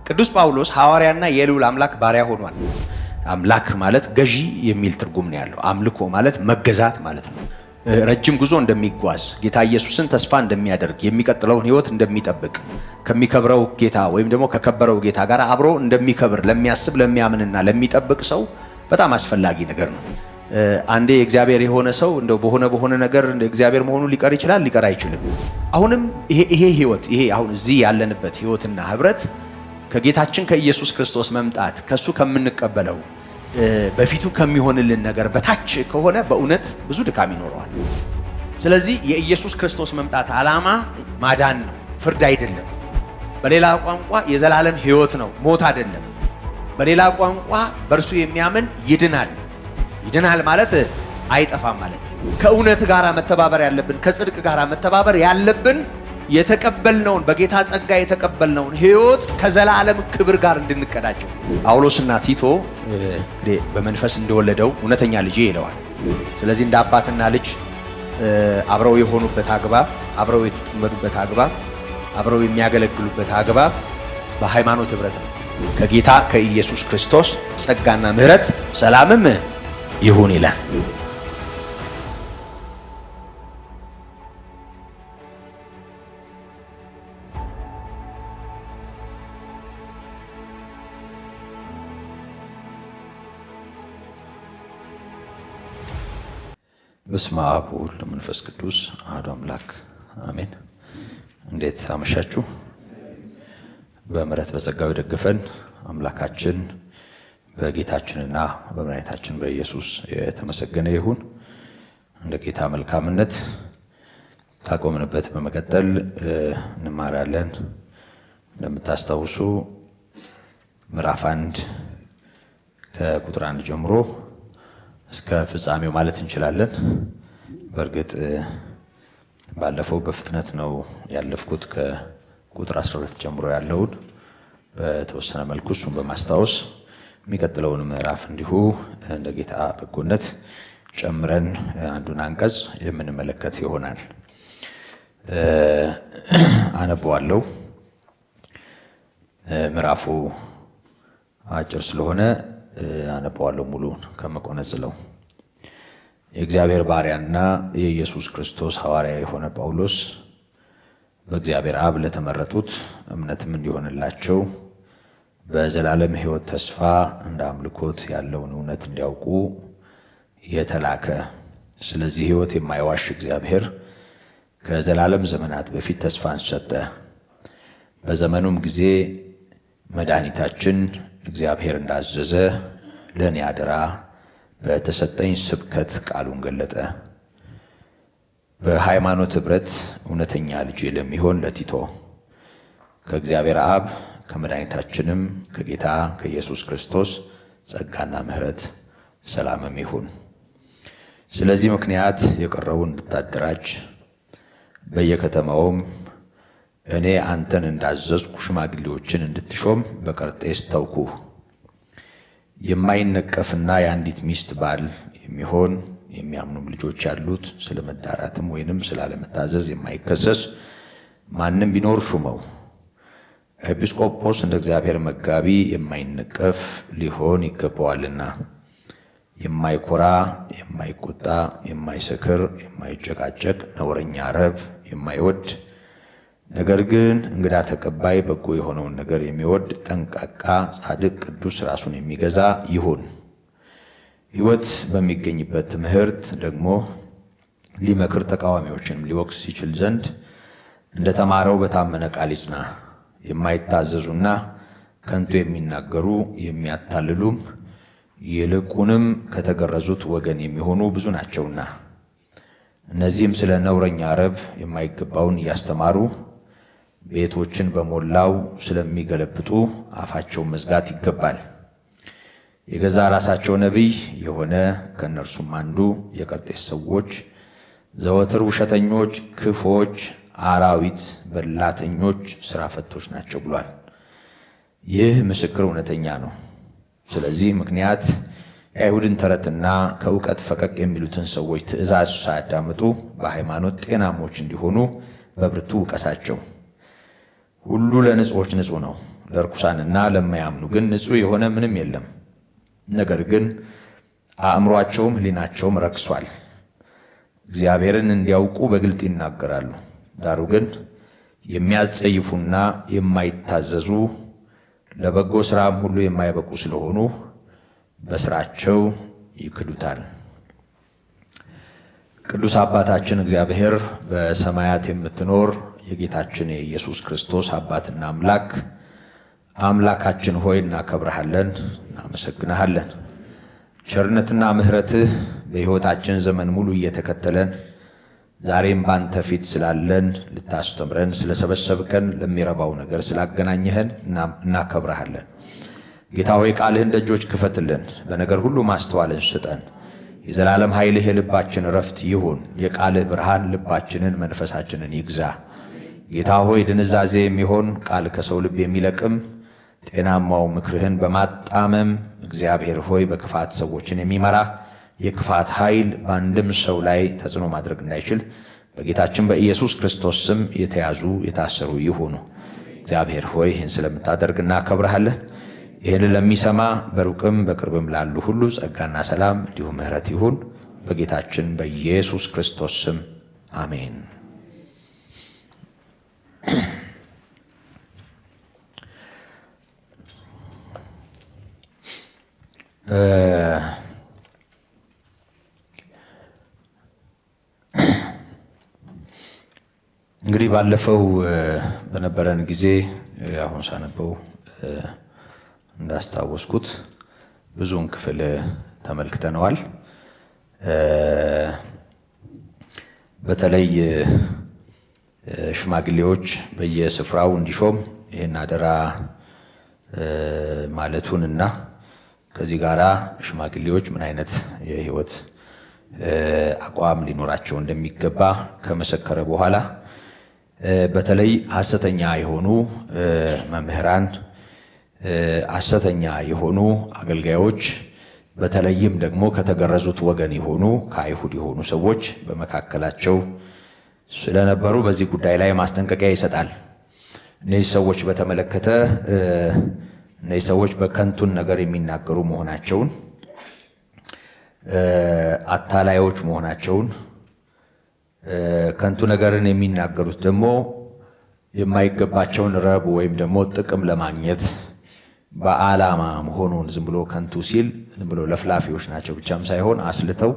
ቅዱስ ጳውሎስ ሐዋርያና የልዑል አምላክ ባሪያ ሆኗል። አምላክ ማለት ገዢ የሚል ትርጉም ነው ያለው። አምልኮ ማለት መገዛት ማለት ነው። ረጅም ጉዞ እንደሚጓዝ ጌታ ኢየሱስን ተስፋ እንደሚያደርግ የሚቀጥለውን ሕይወት እንደሚጠብቅ ከሚከብረው ጌታ ወይም ደግሞ ከከበረው ጌታ ጋር አብሮ እንደሚከብር ለሚያስብ ለሚያምንና ለሚጠብቅ ሰው በጣም አስፈላጊ ነገር ነው። አንዴ እግዚአብሔር የሆነ ሰው እንደው በሆነ ነገር እግዚአብሔር መሆኑ ሊቀር ይችላል፣ ሊቀር አይችልም። አሁንም ይሄ ሕይወት ይሄ አሁን እዚህ ያለንበት ሕይወትና ህብረት ከጌታችን ከኢየሱስ ክርስቶስ መምጣት ከሱ ከምንቀበለው በፊቱ ከሚሆንልን ነገር በታች ከሆነ በእውነት ብዙ ድካም ይኖረዋል። ስለዚህ የኢየሱስ ክርስቶስ መምጣት ዓላማ ማዳን ነው፣ ፍርድ አይደለም። በሌላ ቋንቋ የዘላለም ሕይወት ነው፣ ሞት አይደለም። በሌላ ቋንቋ በእርሱ የሚያምን ይድናል። ይድናል ማለት አይጠፋም ማለት ነው። ከእውነት ጋር መተባበር ያለብን፣ ከጽድቅ ጋር መተባበር ያለብን የተቀበልነውን በጌታ ጸጋ የተቀበልነውን ሕይወት ከዘላለም ክብር ጋር እንድንቀዳጀው። ጳውሎስና ቲቶ እንግዲህ በመንፈስ እንደወለደው እውነተኛ ልጄ ይለዋል። ስለዚህ እንደ አባትና ልጅ አብረው የሆኑበት አግባብ፣ አብረው የተጠመዱበት አግባብ፣ አብረው የሚያገለግሉበት አግባብ በሃይማኖት ህብረት ነው። ከጌታ ከኢየሱስ ክርስቶስ ጸጋና ምሕረት ሰላምም ይሁን ይላል። በስመ አብ ወወልድ ወመንፈስ ቅዱስ አሐዱ አምላክ አሜን። እንዴት አመሻችሁ? በምሕረት በጸጋው የደገፈን አምላካችን በጌታችንና በመድኃኒታችን በኢየሱስ የተመሰገነ ይሁን። እንደ ጌታ መልካምነት ካቆምንበት በመቀጠል እንማራለን። እንደምታስታውሱ ምዕራፍ 1 ከቁጥር 1 ጀምሮ እስከ ፍጻሜው ማለት እንችላለን። በእርግጥ ባለፈው በፍጥነት ነው ያለፍኩት። ከቁጥር 12 ጀምሮ ያለውን በተወሰነ መልኩ እሱን በማስታወስ የሚቀጥለውን ምዕራፍ እንዲሁ እንደ ጌታ በጎነት ጨምረን አንዱን አንቀጽ የምንመለከት ይሆናል። አነበዋለሁ። ምዕራፉ አጭር ስለሆነ አነበዋለሁ ሙሉን ከመቆነጽለው። የእግዚአብሔር ባሪያና የኢየሱስ ክርስቶስ ሐዋርያ የሆነ ጳውሎስ በእግዚአብሔር አብ ለተመረጡት እምነትም እንዲሆንላቸው በዘላለም ሕይወት ተስፋ እንደ አምልኮት ያለውን እውነት እንዲያውቁ የተላከ፣ ስለዚህ ሕይወት የማይዋሽ እግዚአብሔር ከዘላለም ዘመናት በፊት ተስፋን ሰጠ። በዘመኑም ጊዜ መድኃኒታችን እግዚአብሔር እንዳዘዘ ለእኔ አደራ በተሰጠኝ ስብከት ቃሉን ገለጠ። በሃይማኖት ኅብረት እውነተኛ ልጄ ለሚሆን ለቲቶ ከእግዚአብሔር አብ ከመድኃኒታችንም ከጌታ ከኢየሱስ ክርስቶስ ጸጋና ምሕረት ሰላምም ይሁን። ስለዚህ ምክንያት የቀረውን እንድታደራጅ በየከተማውም እኔ አንተን እንዳዘዝኩ ሽማግሌዎችን እንድትሾም በቀርጤስ ተውኩህ። የማይነቀፍና የአንዲት ሚስት ባል የሚሆን የሚያምኑም ልጆች ያሉት ስለ መዳራትም ወይንም ስላለመታዘዝ የማይከሰስ ማንም ቢኖር ሹመው። ኤጲስቆጶስ እንደ እግዚአብሔር መጋቢ የማይነቀፍ ሊሆን ይገባዋልና፣ የማይኮራ፣ የማይቆጣ፣ የማይሰክር፣ የማይጨቃጨቅ፣ ነውረኛ ረብ የማይወድ ነገር ግን እንግዳ ተቀባይ፣ በጎ የሆነውን ነገር የሚወድ ጠንቃቃ፣ ጻድቅ፣ ቅዱስ፣ ራሱን የሚገዛ ይሁን። ሕይወት በሚገኝበት ትምህርት ደግሞ ሊመክር ተቃዋሚዎችንም ሊወቅስ ይችል ዘንድ እንደተማረው በታመነ ቃል ይጽና። የማይታዘዙና ከንቱ የሚናገሩ የሚያታልሉም ይልቁንም ከተገረዙት ወገን የሚሆኑ ብዙ ናቸውና፣ እነዚህም ስለ ነውረኛ ረብ የማይገባውን እያስተማሩ ቤቶችን በሞላው ስለሚገለብጡ አፋቸውን መዝጋት ይገባል። የገዛ ራሳቸው ነቢይ የሆነ ከእነርሱም አንዱ የቀርጤስ ሰዎች ዘወትር ውሸተኞች፣ ክፎች፣ አራዊት በላተኞች፣ ሥራ ፈቶች ናቸው ብሏል። ይህ ምስክር እውነተኛ ነው። ስለዚህ ምክንያት የአይሁድን ተረትና ከእውቀት ፈቀቅ የሚሉትን ሰዎች ትእዛዝ ሳያዳምጡ በሃይማኖት ጤናሞች እንዲሆኑ በብርቱ ውቀሳቸው። ሁሉ ለንጹሖች ንጹሕ ነው፣ ለርኩሳንና ለማያምኑ ግን ንጹሕ የሆነ ምንም የለም። ነገር ግን አእምሯቸውም ሕሊናቸውም ረክሷል። እግዚአብሔርን እንዲያውቁ በግልጥ ይናገራሉ፣ ዳሩ ግን የሚያስጸይፉና የማይታዘዙ ለበጎ ሥራም ሁሉ የማይበቁ ስለሆኑ በሥራቸው ይክዱታል። ቅዱስ አባታችን እግዚአብሔር በሰማያት የምትኖር የጌታችን የኢየሱስ ክርስቶስ አባትና አምላካችን ሆይ እናከብረሃለን፣ እናመሰግንሃለን። ቸርነትና ምሕረትህ በሕይወታችን ዘመን ሙሉ እየተከተለን ዛሬም ባንተ ፊት ስላለን ልታስተምረን ስለሰበሰብከን ለሚረባው ነገር ስላገናኘህን እናከብረሃለን። ጌታ ሆይ ቃልህን ደጆች ክፈትልን፣ በነገር ሁሉ ማስተዋልን ስጠን። የዘላለም ኃይልህ የልባችን ረፍት ይሁን። የቃልህ ብርሃን ልባችንን መንፈሳችንን ይግዛ። ጌታ ሆይ ድንዛዜ የሚሆን ቃል ከሰው ልብ የሚለቅም ጤናማው ምክርህን በማጣመም እግዚአብሔር ሆይ በክፋት ሰዎችን የሚመራ የክፋት ኃይል በአንድም ሰው ላይ ተጽዕኖ ማድረግ እንዳይችል በጌታችን በኢየሱስ ክርስቶስ ስም የተያዙ የታሰሩ ይሁኑ። እግዚአብሔር ሆይ ይህን ስለምታደርግ እናከብረሃለን። ይህን ለሚሰማ በሩቅም በቅርብም ላሉ ሁሉ ጸጋና ሰላም እንዲሁም ምሕረት ይሁን በጌታችን በኢየሱስ ክርስቶስ ስም አሜን። እንግዲህ ባለፈው በነበረን ጊዜ አሁን ሳነበው እንዳስታወስኩት ብዙውን ክፍል ተመልክተነዋል። በተለይ ሽማግሌዎች በየስፍራው እንዲሾም ይህን አደራ ማለቱንና ከዚህ ጋራ ሽማግሌዎች ምን አይነት የሕይወት አቋም ሊኖራቸው እንደሚገባ ከመሰከረ በኋላ በተለይ ሐሰተኛ የሆኑ መምህራን፣ ሐሰተኛ የሆኑ አገልጋዮች፣ በተለይም ደግሞ ከተገረዙት ወገን የሆኑ ከአይሁድ የሆኑ ሰዎች በመካከላቸው ስለነበሩ በዚህ ጉዳይ ላይ ማስጠንቀቂያ ይሰጣል። እነዚህ ሰዎች በተመለከተ እነዚህ ሰዎች በከንቱን ነገር የሚናገሩ መሆናቸውን፣ አታላዮች መሆናቸውን፣ ከንቱ ነገርን የሚናገሩት ደግሞ የማይገባቸውን ረብ ወይም ደግሞ ጥቅም ለማግኘት በዓላማ መሆኑን ዝም ብሎ ከንቱ ሲል ዝም ብሎ ለፍላፊዎች ናቸው ብቻም ሳይሆን አስልተው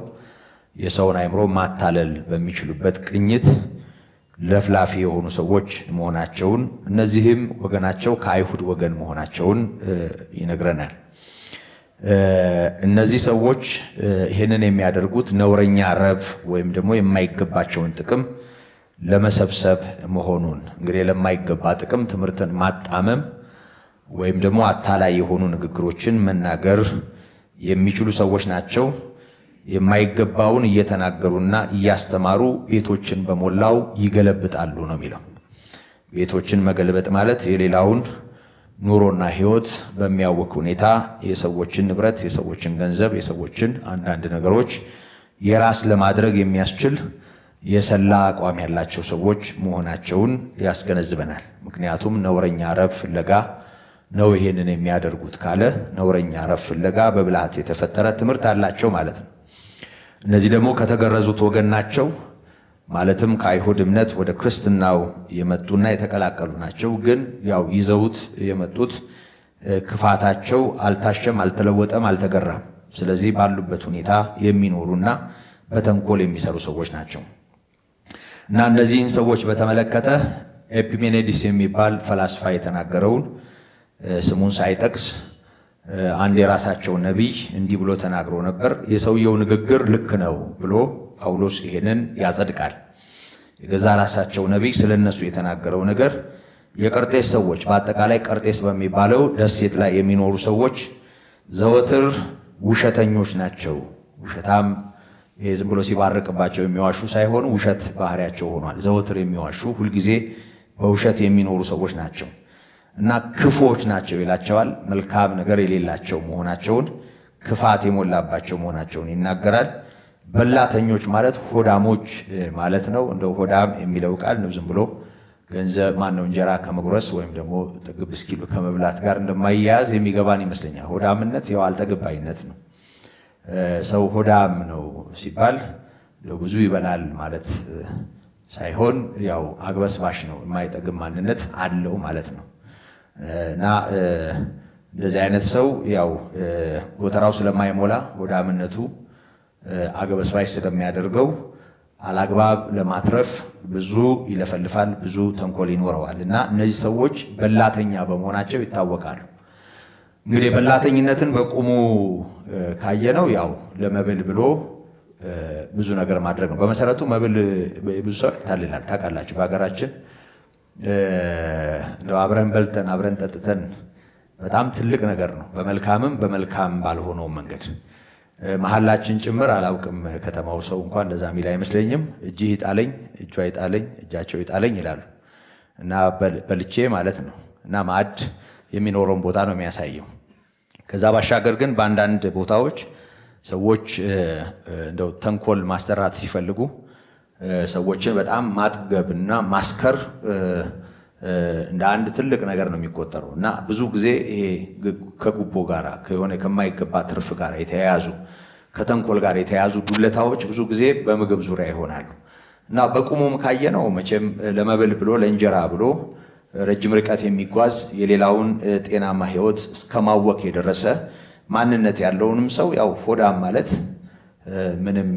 የሰውን አእምሮ ማታለል በሚችሉበት ቅኝት ለፍላፊ የሆኑ ሰዎች መሆናቸውን፣ እነዚህም ወገናቸው ከአይሁድ ወገን መሆናቸውን ይነግረናል። እነዚህ ሰዎች ይህንን የሚያደርጉት ነውረኛ ረብ ወይም ደግሞ የማይገባቸውን ጥቅም ለመሰብሰብ መሆኑን፣ እንግዲህ ለማይገባ ጥቅም ትምህርትን ማጣመም ወይም ደግሞ አታላይ የሆኑ ንግግሮችን መናገር የሚችሉ ሰዎች ናቸው። የማይገባውን እየተናገሩና እያስተማሩ ቤቶችን በሞላው ይገለብጣሉ ነው የሚለው። ቤቶችን መገልበጥ ማለት የሌላውን ኑሮና ሕይወት በሚያውክ ሁኔታ የሰዎችን ንብረት፣ የሰዎችን ገንዘብ፣ የሰዎችን አንዳንድ ነገሮች የራስ ለማድረግ የሚያስችል የሰላ አቋም ያላቸው ሰዎች መሆናቸውን ያስገነዝበናል። ምክንያቱም ነውረኛ ረብ ፍለጋ ነው ይሄንን የሚያደርጉት ካለ ነውረኛ ረብ ፍለጋ በብልሃት የተፈጠረ ትምህርት አላቸው ማለት ነው። እነዚህ ደግሞ ከተገረዙት ወገን ናቸው። ማለትም ከአይሁድ እምነት ወደ ክርስትናው የመጡና የተቀላቀሉ ናቸው። ግን ያው ይዘውት የመጡት ክፋታቸው አልታሸም፣ አልተለወጠም፣ አልተገራም። ስለዚህ ባሉበት ሁኔታ የሚኖሩና በተንኮል የሚሰሩ ሰዎች ናቸው እና እነዚህን ሰዎች በተመለከተ ኤፒሜኔዲስ የሚባል ፈላስፋ የተናገረውን ስሙን ሳይጠቅስ አንድ የራሳቸው ነቢይ እንዲህ ብሎ ተናግሮ ነበር። የሰውየው ንግግር ልክ ነው ብሎ ጳውሎስ ይሄንን ያጸድቃል። የገዛ ራሳቸው ነቢይ ስለነሱ የተናገረው ነገር የቀርጤስ ሰዎች በአጠቃላይ ቀርጤስ በሚባለው ደሴት ላይ የሚኖሩ ሰዎች ዘወትር ውሸተኞች ናቸው። ውሸታም ይሄ ዝም ብሎ ሲባርቅባቸው የሚዋሹ ሳይሆኑ ውሸት ባህሪያቸው ሆኗል። ዘወትር የሚዋሹ ሁልጊዜ በውሸት የሚኖሩ ሰዎች ናቸው እና ክፉዎች ናቸው ይላቸዋል። መልካም ነገር የሌላቸው መሆናቸውን፣ ክፋት የሞላባቸው መሆናቸውን ይናገራል። በላተኞች ማለት ሆዳሞች ማለት ነው። እንደው ሆዳም የሚለው ቃል ዝም ብሎ ገንዘብ ማነው እንጀራ ከመጉረስ ወይም ደግሞ ጥግብ እስኪሉ ከመብላት ጋር እንደማይያያዝ የሚገባን ይመስለኛል። ሆዳምነት ያው አልጠግባይነት ነው። ሰው ሆዳም ነው ሲባል ብዙ ይበላል ማለት ሳይሆን ያው አግበስባሽ ነው፣ የማይጠግብ ማንነት አለው ማለት ነው። እና እንደዚህ አይነት ሰው ያው ጎተራው ስለማይሞላ ሆዳምነቱ አግበስባሽ ስለሚያደርገው አላግባብ ለማትረፍ ብዙ ይለፈልፋል፣ ብዙ ተንኮል ይኖረዋል። እና እነዚህ ሰዎች በላተኛ በመሆናቸው ይታወቃሉ። እንግዲህ በላተኝነትን በቁሙ ካየነው ያው ለመብል ብሎ ብዙ ነገር ማድረግ ነው። በመሰረቱ መብል ብዙ ሰው ይታልላል። ታውቃላችሁ፣ በሀገራችን አብረን በልተን አብረን ጠጥተን በጣም ትልቅ ነገር ነው። በመልካምም በመልካም ባልሆነው መንገድ መሐላችን ጭምር አላውቅም። ከተማው ሰው እንኳን እንደዛ የሚል አይመስለኝም። እጅህ ይጣለኝ፣ እጇ ይጣለኝ፣ እጃቸው ይጣለኝ ይላሉ እና በልቼ ማለት ነው። እና ማዕድ የሚኖረውን ቦታ ነው የሚያሳየው። ከዛ ባሻገር ግን በአንዳንድ ቦታዎች ሰዎች እንደው ተንኮል ማሰራት ሲፈልጉ ሰዎችን በጣም ማጥገብና ማስከር እንደ አንድ ትልቅ ነገር ነው የሚቆጠረው። እና ብዙ ጊዜ ይሄ ከጉቦ ጋር ከሆነ ከማይገባ ትርፍ ጋር የተያያዙ ከተንኮል ጋር የተያያዙ ዱለታዎች ብዙ ጊዜ በምግብ ዙሪያ ይሆናሉ። እና በቁሙም ካየነው መቼም ለመብል ብሎ ለእንጀራ ብሎ ረጅም ርቀት የሚጓዝ የሌላውን ጤናማ ሕይወት እስከማወክ የደረሰ ማንነት ያለውንም ሰው ያው ሆዳም ማለት ምንም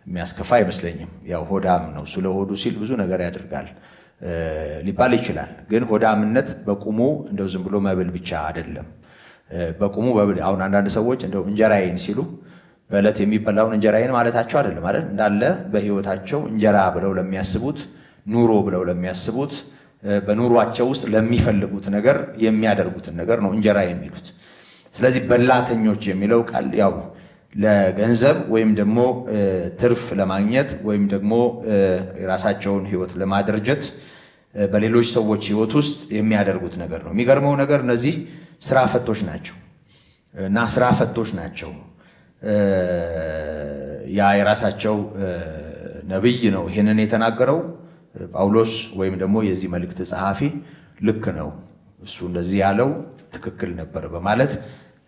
የሚያስከፋ አይመስለኝም። ያው ሆዳም ነው፣ ስለ ሆዱ ሲል ብዙ ነገር ያደርጋል ሊባል ይችላል። ግን ሆዳምነት በቁሙ እንደው ዝም ብሎ መብል ብቻ አይደለም። በቁሙ አሁን አንዳንድ ሰዎች እንደው እንጀራዬን ሲሉ በዕለት የሚበላውን እንጀራዬን ማለታቸው አይደለም አይደል? እንዳለ በሕይወታቸው እንጀራ ብለው ለሚያስቡት ኑሮ ብለው ለሚያስቡት በኑሯቸው ውስጥ ለሚፈልጉት ነገር የሚያደርጉትን ነገር ነው እንጀራ የሚሉት። ስለዚህ በላተኞች የሚለው ቃል ያው ለገንዘብ ወይም ደግሞ ትርፍ ለማግኘት ወይም ደግሞ የራሳቸውን ሕይወት ለማደራጀት በሌሎች ሰዎች ሕይወት ውስጥ የሚያደርጉት ነገር ነው። የሚገርመው ነገር እነዚህ ስራ ፈቶች ናቸው እና ስራ ፈቶች ናቸው። ያ የራሳቸው ነቢይ ነው ይህንን የተናገረው ጳውሎስ ወይም ደግሞ የዚህ መልእክት ጸሐፊ ልክ ነው፣ እሱ እንደዚህ ያለው ትክክል ነበር በማለት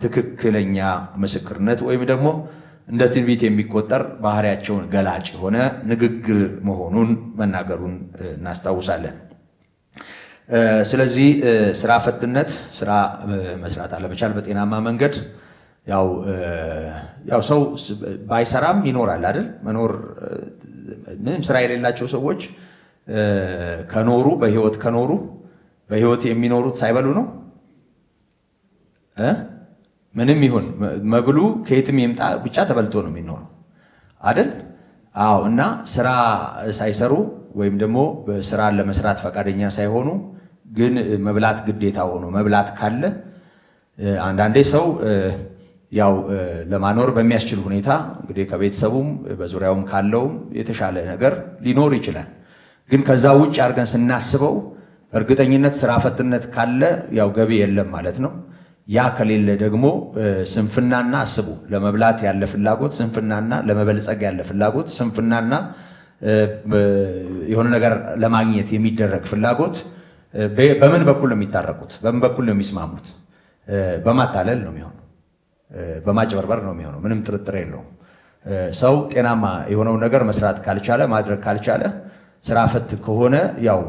ትክክለኛ ምስክርነት ወይም ደግሞ እንደ ትንቢት የሚቆጠር ባህሪያቸውን ገላጭ የሆነ ንግግር መሆኑን መናገሩን እናስታውሳለን። ስለዚህ ስራ ፈትነት፣ ስራ መስራት አለመቻል በጤናማ መንገድ ያው ሰው ባይሰራም ይኖራል አይደል? መኖር ምንም ስራ የሌላቸው ሰዎች ከኖሩ በህይወት የሚኖሩት ሳይበሉ ነው። ምንም ይሁን መብሉ ከየትም ይምጣ ብቻ ተበልቶ ነው የሚኖረው አይደል? አዎ። እና ስራ ሳይሰሩ ወይም ደግሞ ስራን ለመስራት ፈቃደኛ ሳይሆኑ ግን መብላት ግዴታ ሆኖ መብላት ካለ አንዳንዴ ሰው ያው ለማኖር በሚያስችል ሁኔታ እንግዲህ ከቤተሰቡም በዙሪያውም ካለውም የተሻለ ነገር ሊኖር ይችላል። ግን ከዛ ውጭ አድርገን ስናስበው እርግጠኝነት ስራ ፈትነት ካለ ያው ገቢ የለም ማለት ነው። ያ ከሌለ ደግሞ ስንፍናና አስቡ፣ ለመብላት ያለ ፍላጎት ስንፍናና፣ ለመበልጸግ ያለ ፍላጎት ስንፍናና፣ የሆነ ነገር ለማግኘት የሚደረግ ፍላጎት በምን በኩል ነው የሚታረቁት? በምን በኩል ነው የሚስማሙት? በማታለል ነው የሚሆነው፣ በማጭበርበር ነው የሚሆነው። ምንም ጥርጥር የለውም። ሰው ጤናማ የሆነውን ነገር መስራት ካልቻለ፣ ማድረግ ካልቻለ፣ ስራ ፈት ከሆነ ያው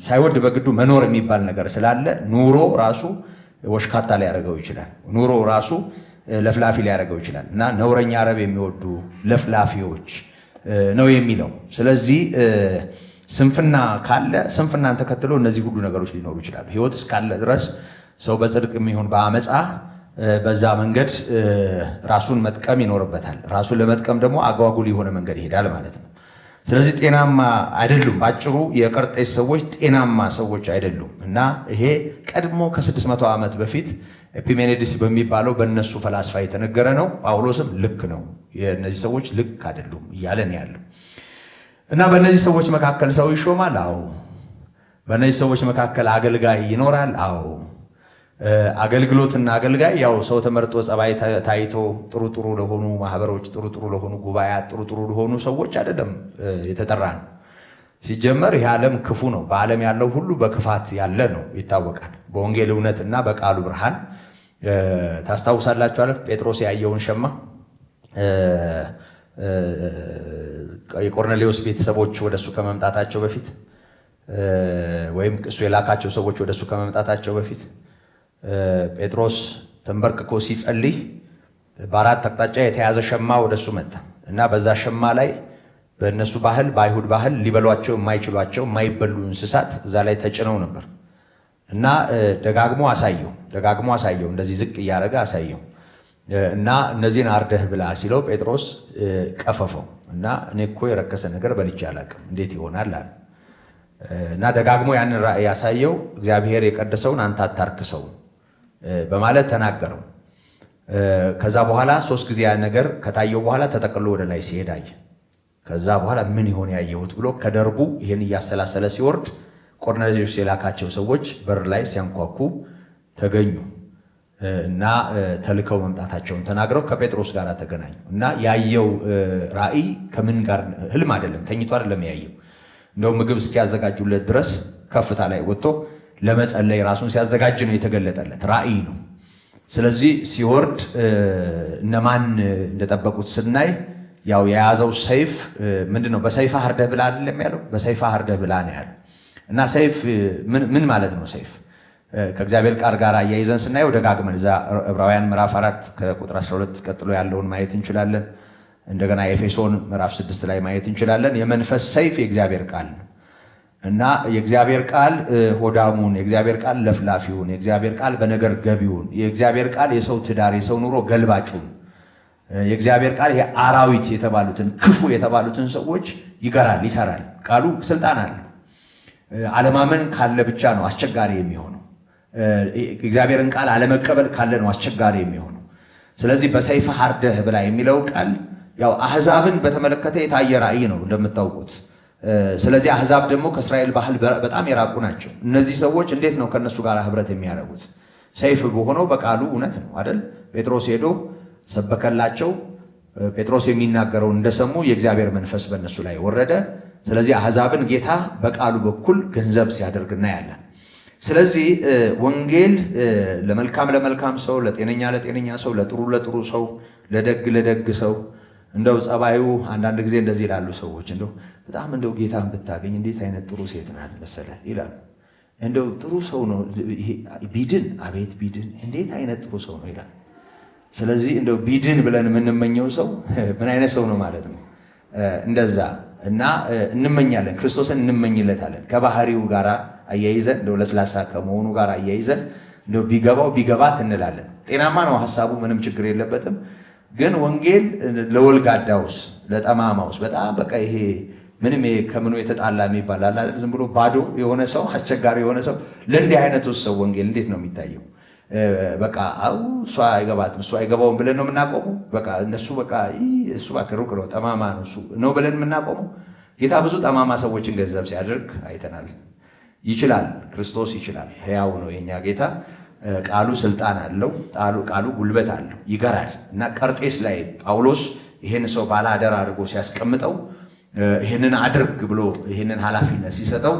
ሳይወድ በግዱ መኖር የሚባል ነገር ስላለ ኑሮ ራሱ ወሽካታ ሊያደርገው ይችላል። ኑሮ ራሱ ለፍላፊ ሊያደርገው ይችላል። እና ነውረኛ ረብ የሚወዱ ለፍላፊዎች ነው የሚለው። ስለዚህ ስንፍና ካለ ስንፍናን ተከትሎ እነዚህ ሁሉ ነገሮች ሊኖሩ ይችላሉ። ሕይወት እስካለ ድረስ ሰው በጽድቅ የሚሆን በአመፃ በዛ መንገድ ራሱን መጥቀም ይኖርበታል። ራሱን ለመጥቀም ደግሞ አጓጉል የሆነ መንገድ ይሄዳል ማለት ነው። ስለዚህ ጤናማ አይደሉም። ባጭሩ የቀርጤስ ሰዎች ጤናማ ሰዎች አይደሉም። እና ይሄ ቀድሞ ከ600 ዓመት በፊት ኤፒሜኔዲስ በሚባለው በእነሱ ፈላስፋ የተነገረ ነው። ጳውሎስም ልክ ነው፣ የእነዚህ ሰዎች ልክ አይደሉም እያለ ነው ያለው። እና በእነዚህ ሰዎች መካከል ሰው ይሾማል። አዎ። በእነዚህ ሰዎች መካከል አገልጋይ ይኖራል። አዎ። አገልግሎትና አገልጋይ ያው ሰው ተመርጦ ጸባይ ታይቶ ጥሩ ጥሩ ለሆኑ ማህበሮች፣ ጥሩ ጥሩ ለሆኑ ጉባኤያት፣ ጥሩ ጥሩ ለሆኑ ሰዎች አይደለም የተጠራ ነው። ሲጀመር ይህ ዓለም ክፉ ነው። በዓለም ያለው ሁሉ በክፋት ያለ ነው ይታወቃል። በወንጌል እውነትና በቃሉ ብርሃን ታስታውሳላችሁ አይደል? ጴጥሮስ ያየውን ሸማ የቆርኔሌዎስ ቤተሰቦች ወደሱ ከመምጣታቸው በፊት ወይም እሱ የላካቸው ሰዎች ወደሱ ከመምጣታቸው በፊት ጴጥሮስ ተንበርክኮ ሲጸልይ በአራት አቅጣጫ የተያዘ ሸማ ወደሱ መጣ እና በዛ ሸማ ላይ በእነሱ ባህል በአይሁድ ባህል ሊበሏቸው የማይችሏቸው የማይበሉ እንስሳት እዛ ላይ ተጭነው ነበር እና ደጋግሞ አሳየው እንደዚህ ዝቅ እያደረገ አሳየው እና እነዚህን አርደህ ብላ ሲለው ጴጥሮስ ቀፈፈው እና እኔ እኮ የረከሰ ነገር በልቼ አላውቅም እንዴት ይሆናል አለ እና ደጋግሞ ያንን ራእይ ያሳየው እግዚአብሔር የቀደሰውን አንተ አታርክሰው በማለት ተናገረው። ከዛ በኋላ 3 ጊዜ ያ ነገር ከታየው በኋላ ተጠቅሎ ወደ ላይ ሲሄድ አየ። ከዛ በኋላ ምን ይሆን ያየሁት ብሎ ከደርቡ ይህን እያሰላሰለ ሲወርድ ቆርኔሌዎስ የላካቸው ሰዎች በር ላይ ሲያንኳኩ ተገኙ እና ተልከው መምጣታቸውን ተናግረው ከጴጥሮስ ጋር ተገናኙ እና ያየው ራእይ ከምን ጋር ህልም አይደለም፣ ተኝቶ አይደለም ያየው። እንደው ምግብ እስኪያዘጋጁለት ድረስ ከፍታ ላይ ወጥቶ ለመጸለይ ራሱን ሲያዘጋጅ ነው የተገለጠለት ራእይ ነው። ስለዚህ ሲወርድ እነማን እንደጠበቁት ስናይ ያው የያዘው ሰይፍ ምንድነው? በሰይፍህ አርደህ ብላ አይደለም ያለው፣ በሰይፍህ አርደህ ብላ ነው ያለው። እና ሰይፍ ምን ማለት ነው? ሰይፍ ከእግዚአብሔር ቃል ጋር አያይዘን ስናየው ደጋግመን እዛ ዕብራውያን ምዕራፍ 4 ከቁጥር 12 ቀጥሎ ያለውን ማየት እንችላለን። እንደገና ኤፌሶን ምዕራፍ 6 ላይ ማየት እንችላለን። የመንፈስ ሰይፍ የእግዚአብሔር ቃል ነው እና የእግዚአብሔር ቃል ሆዳሙን፣ የእግዚአብሔር ቃል ለፍላፊውን፣ የእግዚአብሔር ቃል በነገር ገቢውን፣ የእግዚአብሔር ቃል የሰው ትዳር የሰው ኑሮ ገልባጩን፣ የእግዚአብሔር ቃል የአራዊት የተባሉትን ክፉ የተባሉትን ሰዎች ይገራል፣ ይሰራል። ቃሉ ስልጣን አለ። አለማመን ካለ ብቻ ነው አስቸጋሪ የሚሆነው። እግዚአብሔርን ቃል አለመቀበል ካለ ነው አስቸጋሪ የሚሆነው። ስለዚህ በሰይፍህ አርደህ ብላ የሚለው ቃል ያው አህዛብን በተመለከተ የታየ ራእይ ነው እንደምታውቁት። ስለዚህ አህዛብ ደግሞ ከእስራኤል ባህል በጣም የራቁ ናቸው። እነዚህ ሰዎች እንዴት ነው ከነሱ ጋር ህብረት የሚያደርጉት? ሰይፍ በሆነው በቃሉ እውነት ነው አይደል? ጴጥሮስ ሄዶ ሰበከላቸው። ጴጥሮስ የሚናገረው እንደሰሙ የእግዚአብሔር መንፈስ በእነሱ ላይ ወረደ። ስለዚህ አህዛብን ጌታ በቃሉ በኩል ገንዘብ ሲያደርግ እናያለን። ስለዚህ ወንጌል ለመልካም ሰው፣ ለጤነኛ ሰው፣ ለጥሩ ሰው፣ ለደግ ሰው እንደው ጸባዩ አንዳንድ ጊዜ እንደዚህ ይላሉ ሰዎች እንደው በጣም እንደው ጌታን ብታገኝ እንዴት አይነት ጥሩ ሴት ናት መሰለህ ይላሉ። እንደው ጥሩ ሰው ነው ቢድን፣ አቤት ቢድን እንዴት አይነት ጥሩ ሰው ነው ይላል። ስለዚህ እንደው ቢድን ብለን የምንመኘው ሰው ምን አይነት ሰው ነው ማለት ነው? እንደዛ እና እንመኛለን፣ ክርስቶስን እንመኝለታለን። ከባህሪው ጋር አያይዘን እንደው ለስላሳ ከመሆኑ ጋር አያይዘን እንደው ቢገባት እንላለን። ጤናማ ነው ሐሳቡ፣ ምንም ችግር የለበትም። ግን ወንጌል ለወልጋዳውስ ለጠማማውስ በጣም በቃ ይሄ ምንም ከምኑ የተጣላ የሚባል አለ አይደል? ዝም ብሎ ባዶ የሆነ ሰው፣ አስቸጋሪ የሆነ ሰው ለእንዲህ አይነቱ ሰው ወንጌል እንዴት ነው የሚታየው? በቃ እሷ አይገባትም እሱ አይገባውም ብለን ነው የምናቆመው። በቃ እነሱ በቃ እሱ ሩቅ ነው ጠማማ ነው እሱ ነው ብለን የምናቆመው። ጌታ ብዙ ጠማማ ሰዎችን ገንዘብ ሲያደርግ አይተናል። ይችላል፣ ክርስቶስ ይችላል፣ ሕያው ነው የኛ ጌታ። ቃሉ ስልጣን አለው፣ ቃሉ ጉልበት አለው፣ ይገራል። እና ቀርጤስ ላይ ጳውሎስ ይህን ሰው ባለአደራ አድርጎ ሲያስቀምጠው ይህንን አድርግ ብሎ ይህንን ኃላፊነት ሲሰጠው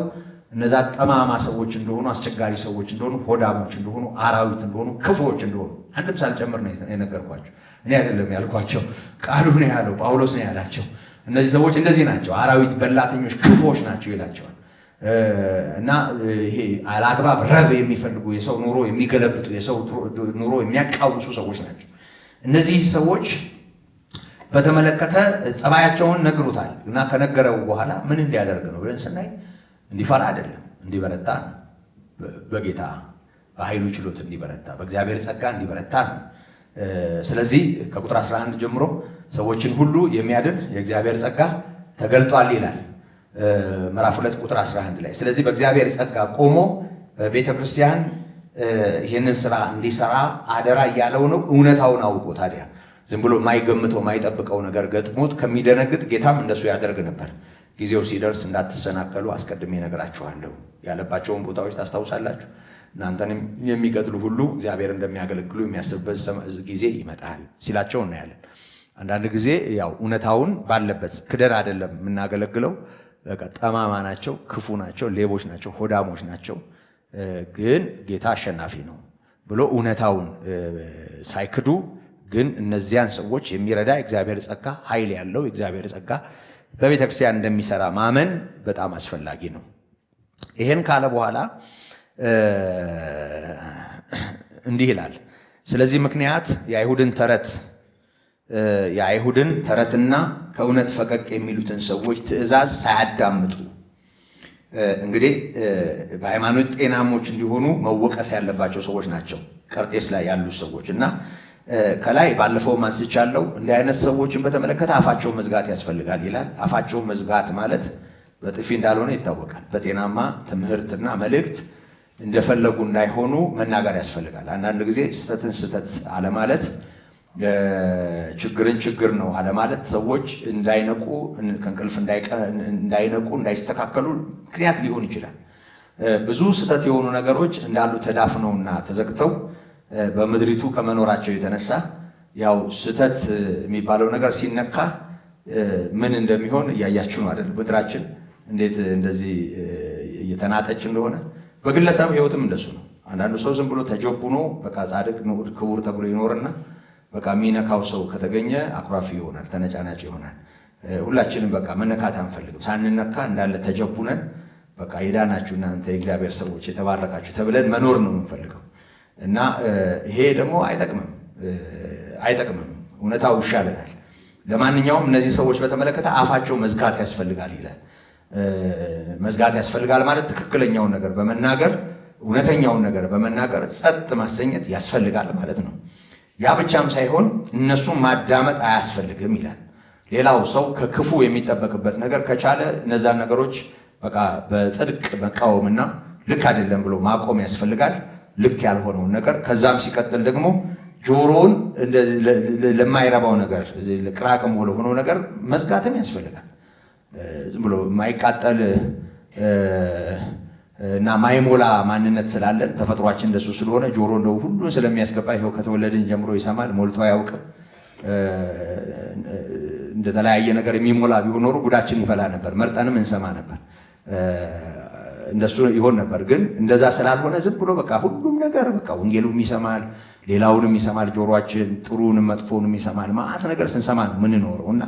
እነዛ ጠማማ ሰዎች እንደሆኑ፣ አስቸጋሪ ሰዎች እንደሆኑ፣ ሆዳሞች እንደሆኑ፣ አራዊት እንደሆኑ፣ ክፉዎች እንደሆኑ አንድም ሳልጨምር ነው የነገርኳቸው። እኔ አይደለም ያልኳቸው፣ ቃሉ ነው ያለው፣ ጳውሎስ ነው ያላቸው። እነዚህ ሰዎች እንደዚህ ናቸው፣ አራዊት፣ በላተኞች፣ ክፉዎች ናቸው ይላቸዋል። እና ይሄ አላግባብ ረብ የሚፈልጉ የሰው ኑሮ የሚገለብጡ የሰው ኑሮ የሚያቃውሱ ሰዎች ናቸው። እነዚህ ሰዎች በተመለከተ ጸባያቸውን ነግሩታል። እና ከነገረው በኋላ ምን እንዲያደርግ ነው ብለን ስናይ እንዲፈራ አይደለም፣ እንዲበረታ ነው። በጌታ በኃይሉ ችሎት እንዲበረታ፣ በእግዚአብሔር ጸጋ እንዲበረታ ነው። ስለዚህ ከቁጥር 11 ጀምሮ ሰዎችን ሁሉ የሚያድን የእግዚአብሔር ጸጋ ተገልጧል ይላል ምዕራፍ 2 ቁጥር 11 ላይ። ስለዚህ በእግዚአብሔር ጸጋ ቆሞ በቤተ ክርስቲያን ይህንን ስራ እንዲሰራ አደራ እያለው ነው። እውነታውን አውቆ ታዲያ ዝም ብሎ የማይገምተው የማይጠብቀው ነገር ገጥሞት ከሚደነግጥ ጌታም እንደሱ ያደርግ ነበር። ጊዜው ሲደርስ እንዳትሰናከሉ አስቀድሜ እነግራችኋለሁ ያለባቸውን ቦታዎች ታስታውሳላችሁ። እናንተንም የሚገድሉ ሁሉ እግዚአብሔር እንደሚያገለግሉ የሚያስብበት ጊዜ ይመጣል ሲላቸው እናያለን። አንዳንድ ጊዜ ያው እውነታውን ባለበት ክደን አይደለም የምናገለግለው፣ በቃ ጠማማ ናቸው፣ ክፉ ናቸው፣ ሌቦች ናቸው፣ ሆዳሞች ናቸው። ግን ጌታ አሸናፊ ነው ብሎ እውነታውን ሳይክዱ ግን እነዚያን ሰዎች የሚረዳ እግዚአብሔር ጸጋ፣ ኃይል ያለው እግዚአብሔር ጸጋ በቤተ ክርስቲያን እንደሚሰራ ማመን በጣም አስፈላጊ ነው። ይሄን ካለ በኋላ እንዲህ ይላል። ስለዚህ ምክንያት የአይሁድን ተረትና ከእውነት ፈቀቅ የሚሉትን ሰዎች ትእዛዝ ሳያዳምጡ እንግዲህ በሃይማኖት ጤናሞች እንዲሆኑ መወቀስ ያለባቸው ሰዎች ናቸው ቀርጤስ ላይ ያሉ ሰዎች እና ከላይ ባለፈው ማንስቻለሁ። እንዲህ አይነት ሰዎችን በተመለከተ አፋቸውን መዝጋት ያስፈልጋል ይላል። አፋቸውን መዝጋት ማለት በጥፊ እንዳልሆነ ይታወቃል። በጤናማ ትምህርትና መልእክት እንደፈለጉ እንዳይሆኑ መናገር ያስፈልጋል። አንዳንድ ጊዜ ስተትን ስተት አለማለት፣ ችግርን ችግር ነው አለማለት ሰዎች እንዳይነቁ፣ ከእንቅልፍ እንዳይነቁ፣ እንዳይስተካከሉ ምክንያት ሊሆን ይችላል። ብዙ ስተት የሆኑ ነገሮች እንዳሉ ተዳፍነውና ተዘግተው በምድሪቱ ከመኖራቸው የተነሳ ያው ስተት የሚባለው ነገር ሲነካ ምን እንደሚሆን እያያችሁ ነው አይደል? ምድራችን እንዴት እንደዚህ እየተናጠች እንደሆነ በግለሰብ ሕይወትም እንደሱ ነው። አንዳንዱ ሰው ዝም ብሎ ተጀቡኖ በቃ ጻድቅ ንዑድ ክቡር ተብሎ ይኖርና በቃ የሚነካው ሰው ከተገኘ አኩራፊ ይሆናል፣ ተነጫናጭ ይሆናል። ሁላችንም በቃ መነካት አንፈልግም። ሳንነካ እንዳለ ተጀቡነን በቃ የዳናችሁ እናንተ የእግዚአብሔር ሰዎች የተባረካችሁ ተብለን መኖር ነው የምንፈልገው እና ይሄ ደግሞ አይጠቅምም። እውነታው ይሻለናል። ለማንኛውም እነዚህ ሰዎች በተመለከተ አፋቸው መዝጋት ያስፈልጋል ይላል። መዝጋት ያስፈልጋል ማለት ትክክለኛውን ነገር በመናገር እውነተኛውን ነገር በመናገር ጸጥ ማሰኘት ያስፈልጋል ማለት ነው። ያ ብቻም ሳይሆን እነሱን ማዳመጥ አያስፈልግም ይላል። ሌላው ሰው ከክፉ የሚጠበቅበት ነገር ከቻለ እነዛን ነገሮች በቃ በጽድቅ መቃወምና ልክ አይደለም ብሎ ማቆም ያስፈልጋል፣ ልክ ያልሆነውን ነገር። ከዛም ሲቀጥል ደግሞ ጆሮውን ለማይረባው ነገር ቅራቅም ለሆነው ነገር መዝጋትም ያስፈልጋል። ዝም ብሎ የማይቃጠል እና ማይሞላ ማንነት ስላለን ተፈጥሯችን እንደሱ ስለሆነ ጆሮ እንደው ሁሉን ስለሚያስገባ ይኸው ከተወለድን ጀምሮ ይሰማል፣ ሞልቶ አያውቅም። እንደተለያየ ነገር የሚሞላ ቢሆን ኖሮ ጉዳችን ይፈላ ነበር፣ መርጠንም እንሰማ ነበር፣ እንደሱ ይሆን ነበር። ግን እንደዛ ስላልሆነ ዝም ብሎ በቃ ሁሉም ነገር በቃ ወንጌሉም ይሰማል፣ ሌላውንም ይሰማል፣ ጆሮአችን ጥሩንም መጥፎንም ይሰማል። ማአት ነገር ስንሰማ ነው የምንኖረው እና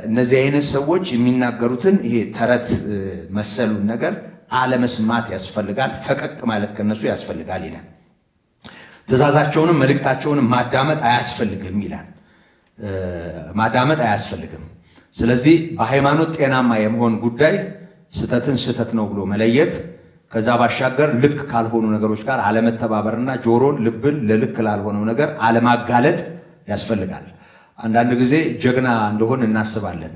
እነዚህ አይነት ሰዎች የሚናገሩትን ይሄ ተረት መሰሉን ነገር አለመስማት ያስፈልጋል። ፈቀቅ ማለት ከነሱ ያስፈልጋል ይላል። ትእዛዛቸውንም መልእክታቸውንም ማዳመጥ አያስፈልግም ይላል። ማዳመጥ አያስፈልግም። ስለዚህ በሃይማኖት ጤናማ የመሆን ጉዳይ ስተትን ስተት ነው ብሎ መለየት፣ ከዛ ባሻገር ልክ ካልሆኑ ነገሮች ጋር አለመተባበርና ጆሮን ልብን ለልክ ላልሆነው ነገር አለማጋለጥ ያስፈልጋል። አንዳንድ ጊዜ ጀግና እንደሆን እናስባለን፣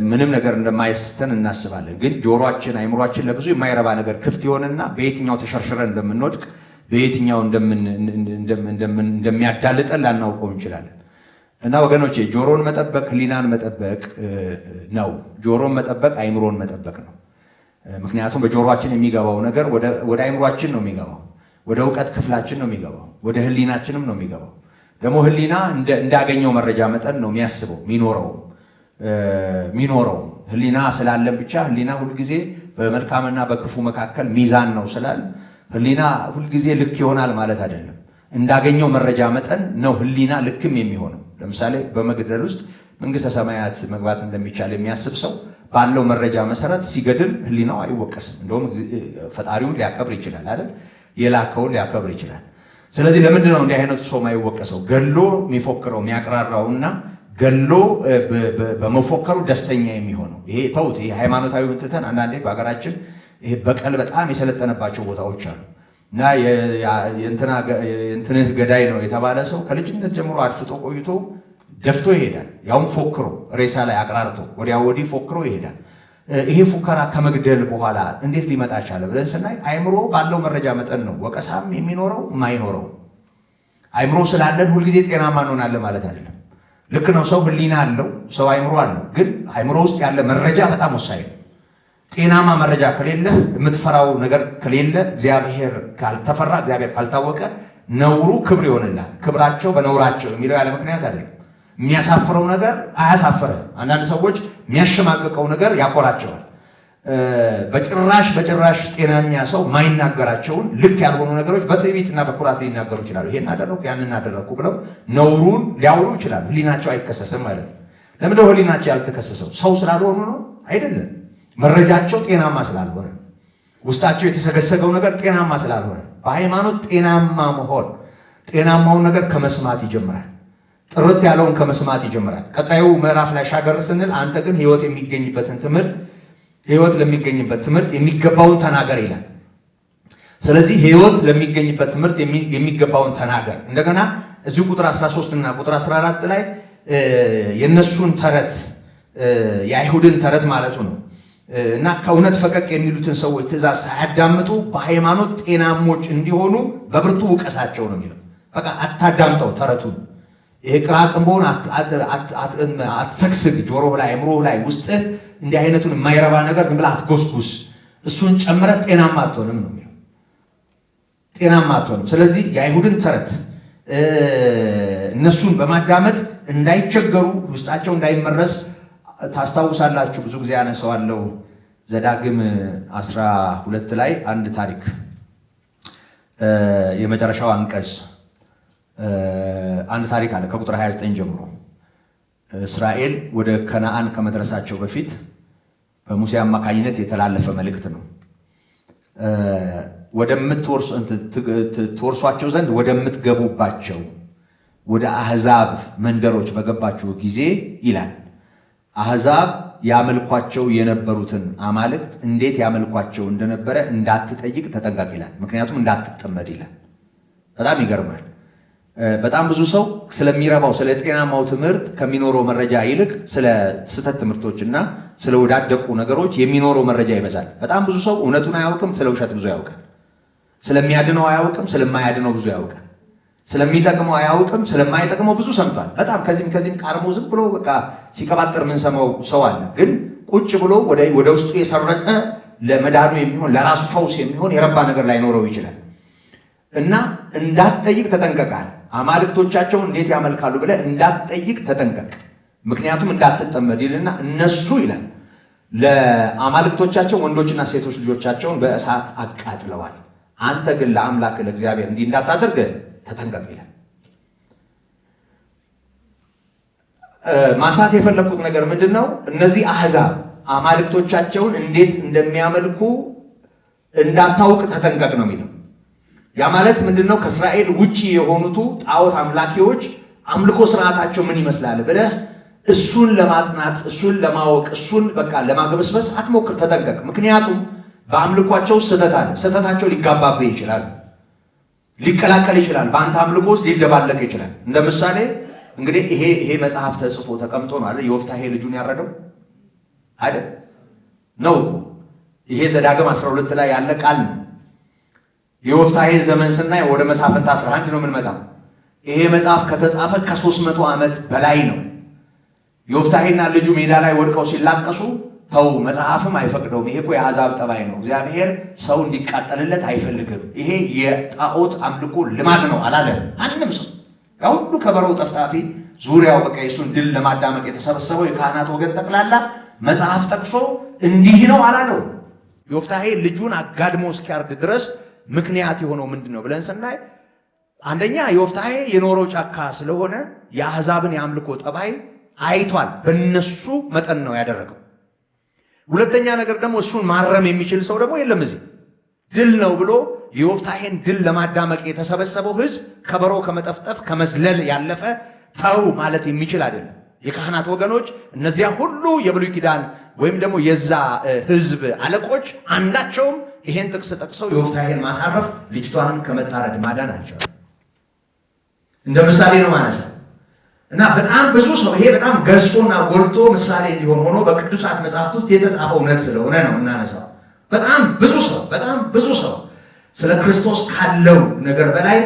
ምንም ነገር እንደማይስተን እናስባለን። ግን ጆሮአችን አይምሯችን ለብዙ የማይረባ ነገር ክፍት ይሆንና በየትኛው ተሸርሽረን እንደምንወድቅ በየትኛው እንደሚያዳልጠን ላናውቀው እንችላለን። እና ወገኖቼ ጆሮን መጠበቅ ህሊናን መጠበቅ ነው። ጆሮን መጠበቅ አይምሮን መጠበቅ ነው። ምክንያቱም በጆሮአችን የሚገባው ነገር ወደ አይምሯችን ነው የሚገባው፣ ወደ እውቀት ክፍላችን ነው የሚገባው፣ ወደ ህሊናችንም ነው የሚገባው። ደግሞ ህሊና እንዳገኘው መረጃ መጠን ነው የሚያስበው ሚኖረው። ህሊና ስላለን ብቻ ህሊና ሁልጊዜ በመልካምና በክፉ መካከል ሚዛን ነው ስላል ህሊና ሁልጊዜ ልክ ይሆናል ማለት አይደለም። እንዳገኘው መረጃ መጠን ነው ህሊና ልክም የሚሆነው። ለምሳሌ በመግደል ውስጥ መንግሥተ ሰማያት መግባት እንደሚቻል የሚያስብ ሰው ባለው መረጃ መሰረት ሲገድል ህሊናው አይወቀስም። እንደውም ፈጣሪውን ሊያከብር ይችላል አይደል? የላከውን ሊያከብር ይችላል። ስለዚህ ለምንድን ነው እንዲህ አይነቱ ሰው የማይወቀሰው? ገሎ የሚፎክረው የሚያቅራራውና ገሎ በመፎከሩ ደስተኛ የሚሆነው ይሄ ተውት። ይሄ ሃይማኖታዊ እንትተን አንዳንዴ በሀገራችን ይሄ በቀል በጣም የሰለጠነባቸው ቦታዎች አሉ እና የእንትንህ ገዳይ ነው የተባለ ሰው ከልጅነት ጀምሮ አድፍጦ ቆይቶ ደፍቶ ይሄዳል። ያውም ፎክሮ ሬሳ ላይ አቅራርቶ ወዲያ ወዲህ ፎክሮ ይሄዳል። ይሄ ፉከራ ከመግደል በኋላ እንዴት ሊመጣ ቻለ ብለን ስናይ አይምሮ ባለው መረጃ መጠን ነው ወቀሳም የሚኖረው የማይኖረው። አይምሮ ስላለን ሁልጊዜ ጤናማ እንሆናለን ማለት አይደለም። ልክ ነው። ሰው ህሊና አለው፣ ሰው አይምሮ አለው። ግን አይምሮ ውስጥ ያለ መረጃ በጣም ወሳኝ ነው። ጤናማ መረጃ ከሌለ፣ የምትፈራው ነገር ከሌለ፣ እግዚአብሔር ካልተፈራ፣ እግዚአብሔር ካልታወቀ ነውሩ ክብር ይሆንላል። ክብራቸው በነውራቸው የሚለው ያለ ምክንያት አይደለም። የሚያሳፍረው ነገር አያሳፍርህ። አንዳንድ ሰዎች የሚያሸማቅቀው ነገር ያኮራቸዋል። በጭራሽ ጤናኛ ሰው ማይናገራቸውን ልክ ያልሆኑ ነገሮች በትዕቢትና በኩራት ሊናገሩ ይችላሉ። ይሄን አደረኩ ያንን አደረኩ ብለው ነውሩን ሊያወሩ ይችላሉ። ህሊናቸው አይከሰስም ማለት ነው። ለምን ነው ህሊናቸው ያልተከሰሰው? ሰው ስላልሆኑ ነው? አይደለም። መረጃቸው ጤናማ ስላልሆነ፣ ውስጣቸው የተሰገሰገው ነገር ጤናማ ስላልሆነ። በሃይማኖት ጤናማ መሆን ጤናማውን ነገር ከመስማት ይጀምራል። ጥርት ያለውን ከመስማት ይጀምራል። ቀጣዩ ምዕራፍ ላይ ሻገር ስንል አንተ ግን ህይወት ለሚገኝበት ትምህርት የሚገባውን ተናገር ይላል። ስለዚህ ህይወት ለሚገኝበት ትምህርት የሚገባውን ተናገር። እንደገና እዚሁ ቁጥር 13 እና ቁጥር 14 ላይ የነሱን ተረት የአይሁድን ተረት ማለቱ ነው እና ከእውነት ፈቀቅ የሚሉትን ሰዎች ትእዛዝ ሳያዳምጡ በሃይማኖት ጤናሞች እንዲሆኑ በብርቱ ውቀሳቸው ነው የሚለው። በቃ አታዳምጠው ተረቱን። ይሄ ቅራቅንቦን አትሰግስግ፣ ጆሮህ ላይ አእምሮህ ላይ ውስጥህ እንዲህ አይነቱን የማይረባ ነገር ዝም ብለህ አትጎስጉስ። እሱን ጨምረህ ጤናማ አትሆንም ነው የሚለው። ጤናማ አትሆንም። ስለዚህ የአይሁድን ተረት እነሱን በማዳመጥ እንዳይቸገሩ ውስጣቸው እንዳይመረስ ታስታውሳላችሁ። ብዙ ጊዜ አነሳዋለሁ። ዘዳግም 12 ላይ አንድ ታሪክ የመጨረሻው አንቀጽ አንድ ታሪክ አለ ከቁጥር 29 ጀምሮ። እስራኤል ወደ ከነዓን ከመድረሳቸው በፊት በሙሴ አማካኝነት የተላለፈ መልእክት ነው። ትወርሷቸው ዘንድ ወደምትገቡባቸው ወደ አሕዛብ መንደሮች በገባችሁ ጊዜ ይላል አሕዛብ ያመልኳቸው የነበሩትን አማልክት እንዴት ያመልኳቸው እንደነበረ እንዳትጠይቅ ተጠንቀቅ ይላል። ምክንያቱም እንዳትጠመድ ይላል። በጣም ይገርማል። በጣም ብዙ ሰው ስለሚረባው ስለ ጤናማው ትምህርት ከሚኖረው መረጃ ይልቅ ስለ ስህተት ትምህርቶችና ስለ ወዳደቁ ነገሮች የሚኖረው መረጃ ይበዛል። በጣም ብዙ ሰው እውነቱን አያውቅም፣ ስለ ውሸት ብዙ ያውቃል። ስለሚያድነው አያውቅም፣ ስለማያድነው ብዙ ያውቃል። ስለሚጠቅመው አያውቅም፣ ስለማይጠቅመው ብዙ ሰምቷል። በጣም ከዚህም ቃርሞ ዝም ብሎ በቃ ሲቀባጥር የምንሰማው ሰው አለ። ግን ቁጭ ብሎ ወደ ውስጡ የሰረጸ ለመዳኑ የሚሆን ለራሱ ፈውስ የሚሆን የረባ ነገር ላይኖረው ይችላል። እና እንዳትጠይቅ ተጠንቀቃል። አማልክቶቻቸውን እንዴት ያመልካሉ ብለህ እንዳትጠይቅ ተጠንቀቅ፣ ምክንያቱም እንዳትጠመድ ይልና እነሱ ይላል ለአማልክቶቻቸው ወንዶችና ሴቶች ልጆቻቸውን በእሳት አቃጥለዋል። አንተ ግን ለአምላክ ለእግዚአብሔር እንዲህ እንዳታደርግ ተጠንቀቅ ይላል። ማንሳት የፈለኩት ነገር ምንድን ነው? እነዚህ አሕዛብ አማልክቶቻቸውን እንዴት እንደሚያመልኩ እንዳታውቅ ተጠንቀቅ ነው የሚለው። ያ ማለት ምንድን ነው? ከእስራኤል ውጪ የሆኑቱ ጣዖት አምላኪዎች አምልኮ ስርዓታቸው ምን ይመስላል ብለህ እሱን ለማጥናት እሱን ለማወቅ እሱን በቃ ለማግበስበስ አትሞክር፣ ተጠንቀቅ። ምክንያቱም በአምልኳቸው ስህተት አለ። ስህተታቸው ሊጋባብህ ይችላል፣ ሊቀላቀል ይችላል፣ በአንተ አምልኮ ውስጥ ሊደባለቅ ይችላል። እንደ ምሳሌ እንግዲህ ይሄ መጽሐፍ ተጽፎ ተቀምጦ ነው አይደል የወፍታሔ ልጁን ያረደው አይደል ነው። ይሄ ዘዳግም 12 ላይ ያለ ቃል ነው። የወፍታሔን ዘመን ስናይ ወደ መሳፍንት 11 ነው የምንመጣው። ይሄ መጽሐፍ ከተጻፈ ከ300 ዓመት በላይ ነው። የወፍታሔና ልጁ ሜዳ ላይ ወድቀው ሲላቀሱ ተው፣ መጽሐፍም አይፈቅደውም። ይሄ እኮ የአሕዛብ ጠባይ ነው፣ እግዚአብሔር ሰው እንዲቃጠልለት አይፈልግም፣ ይሄ የጣዖት አምልኮ ልማድ ነው አላለም አንድም ሰው። ያ ሁሉ ከበረው ጠፍጣፊ ዙሪያው በቃ የሱን ድል ለማዳመቅ የተሰበሰበው የካህናት ወገን ጠቅላላ መጽሐፍ ጠቅሶ እንዲህ ነው አላለው። የወፍታሔ ልጁን አጋድሞ እስኪያርድ ድረስ ምክንያት የሆነው ምንድን ነው ብለን ስናይ አንደኛ የወፍታሔ የኖረው ጫካ ስለሆነ የአሕዛብን የአምልኮ ጠባይ አይቷል። በነሱ መጠን ነው ያደረገው። ሁለተኛ ነገር ደግሞ እሱን ማረም የሚችል ሰው ደግሞ የለም። እዚህ ድል ነው ብሎ የወፍታሔን ድል ለማዳመቅ የተሰበሰበው ሕዝብ ከበሮ ከመጠፍጠፍ ከመዝለል ያለፈ ተው ማለት የሚችል አይደለም። የካህናት ወገኖች እነዚያ ሁሉ የብሉይ ኪዳን ወይም ደግሞ የዛ ሕዝብ አለቆች አንዳቸውም ይሄን ጥቅስ ጠቅሰው የወፍታሔን ማሳረፍ ልጅቷንም ከመታረድ ማዳን አልቻሉም። እንደ ምሳሌ ነው ማነሳ እና በጣም ብዙ ሰው ይሄ በጣም ገዝፎና ጎልቶ ምሳሌ እንዲሆን ሆኖ በቅዱሳት መጽሐፍት ውስጥ የተጻፈው እውነት ስለሆነ ነው እናነሳው። በጣም ብዙ ሰው ስለ ክርስቶስ ካለው ነገር በላይ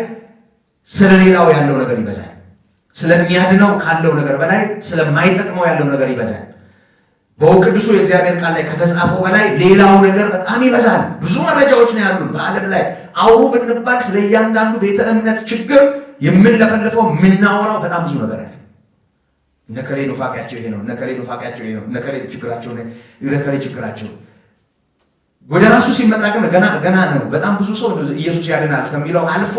ስለሌላው ያለው ነገር ይበዛል። ስለሚያድነው ካለው ነገር በላይ ስለማይጠቅመው ያለው ነገር ይበዛል። በቅዱሱ የእግዚአብሔር ቃል ላይ ከተጻፈው በላይ ሌላው ነገር በጣም ይበዛል። ብዙ መረጃዎች ነው ያሉን በዓለም ላይ አውሩ ብንባል ስለ እያንዳንዱ ቤተ እምነት ችግር የምንለፈልፈው የምናወራው በጣም ብዙ ነገር አለ። ነከሌ ኑፋቂያቸው ይሄ ነው፣ ነከሌ ኑፋቂያቸው ይሄ ነው፣ ነከሌ ችግራቸው ነው፣ ነከሌ ችግራቸው። ወደ ራሱ ሲመጣ ግን ገና ነው። በጣም ብዙ ሰው ኢየሱስ ያድናል ከሚለው አልፎ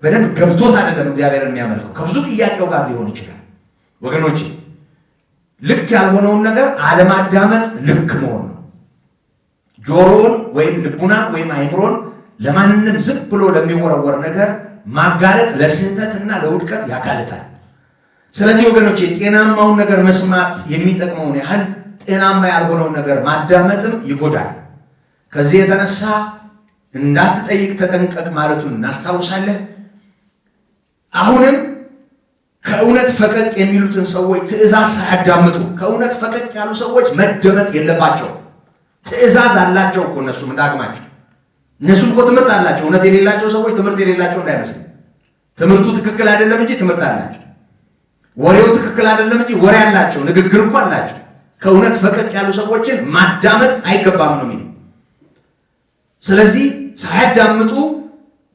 በደንብ ገብቶት አይደለም እግዚአብሔር የሚያመልከው። ከብዙ ጥያቄው ጋር ሊሆን ይችላል። ወገኖቼ ልክ ያልሆነውን ነገር አለማዳመጥ ልክ መሆን ነው። ጆሮውን ወይም ልቡና ወይም አይምሮን ለማንም ዝም ብሎ ለሚወረወር ነገር ማጋለጥ ለስህተትና ለውድቀት ያጋልጣል። ስለዚህ ወገኖቼ ጤናማውን ነገር መስማት የሚጠቅመውን ያህል ጤናማ ያልሆነውን ነገር ማዳመጥም ይጎዳል። ከዚህ የተነሳ እንዳትጠይቅ ተጠንቀቅ ማለቱን እናስታውሳለን። አሁንም ከእውነት ፈቀቅ የሚሉትን ሰዎች ትእዛዝ ሳያዳምጡ ከእውነት ፈቀቅ ያሉ ሰዎች መደመጥ የለባቸው። ትእዛዝ አላቸው እኮ እነሱም እንዳቅማቸው። እነሱም እኮ ትምህርት አላቸው። እውነት የሌላቸው ሰዎች ትምህርት የሌላቸው እንዳይመስል። ትምህርቱ ትክክል አይደለም እንጂ ትምህርት አላቸው። ወሬው ትክክል አይደለም እንጂ ወሬ አላቸው። ንግግር እኮ አላቸው። ከእውነት ፈቀቅ ያሉ ሰዎችን ማዳመጥ አይገባም ነው የሚለው። ስለዚህ ሳያዳምጡ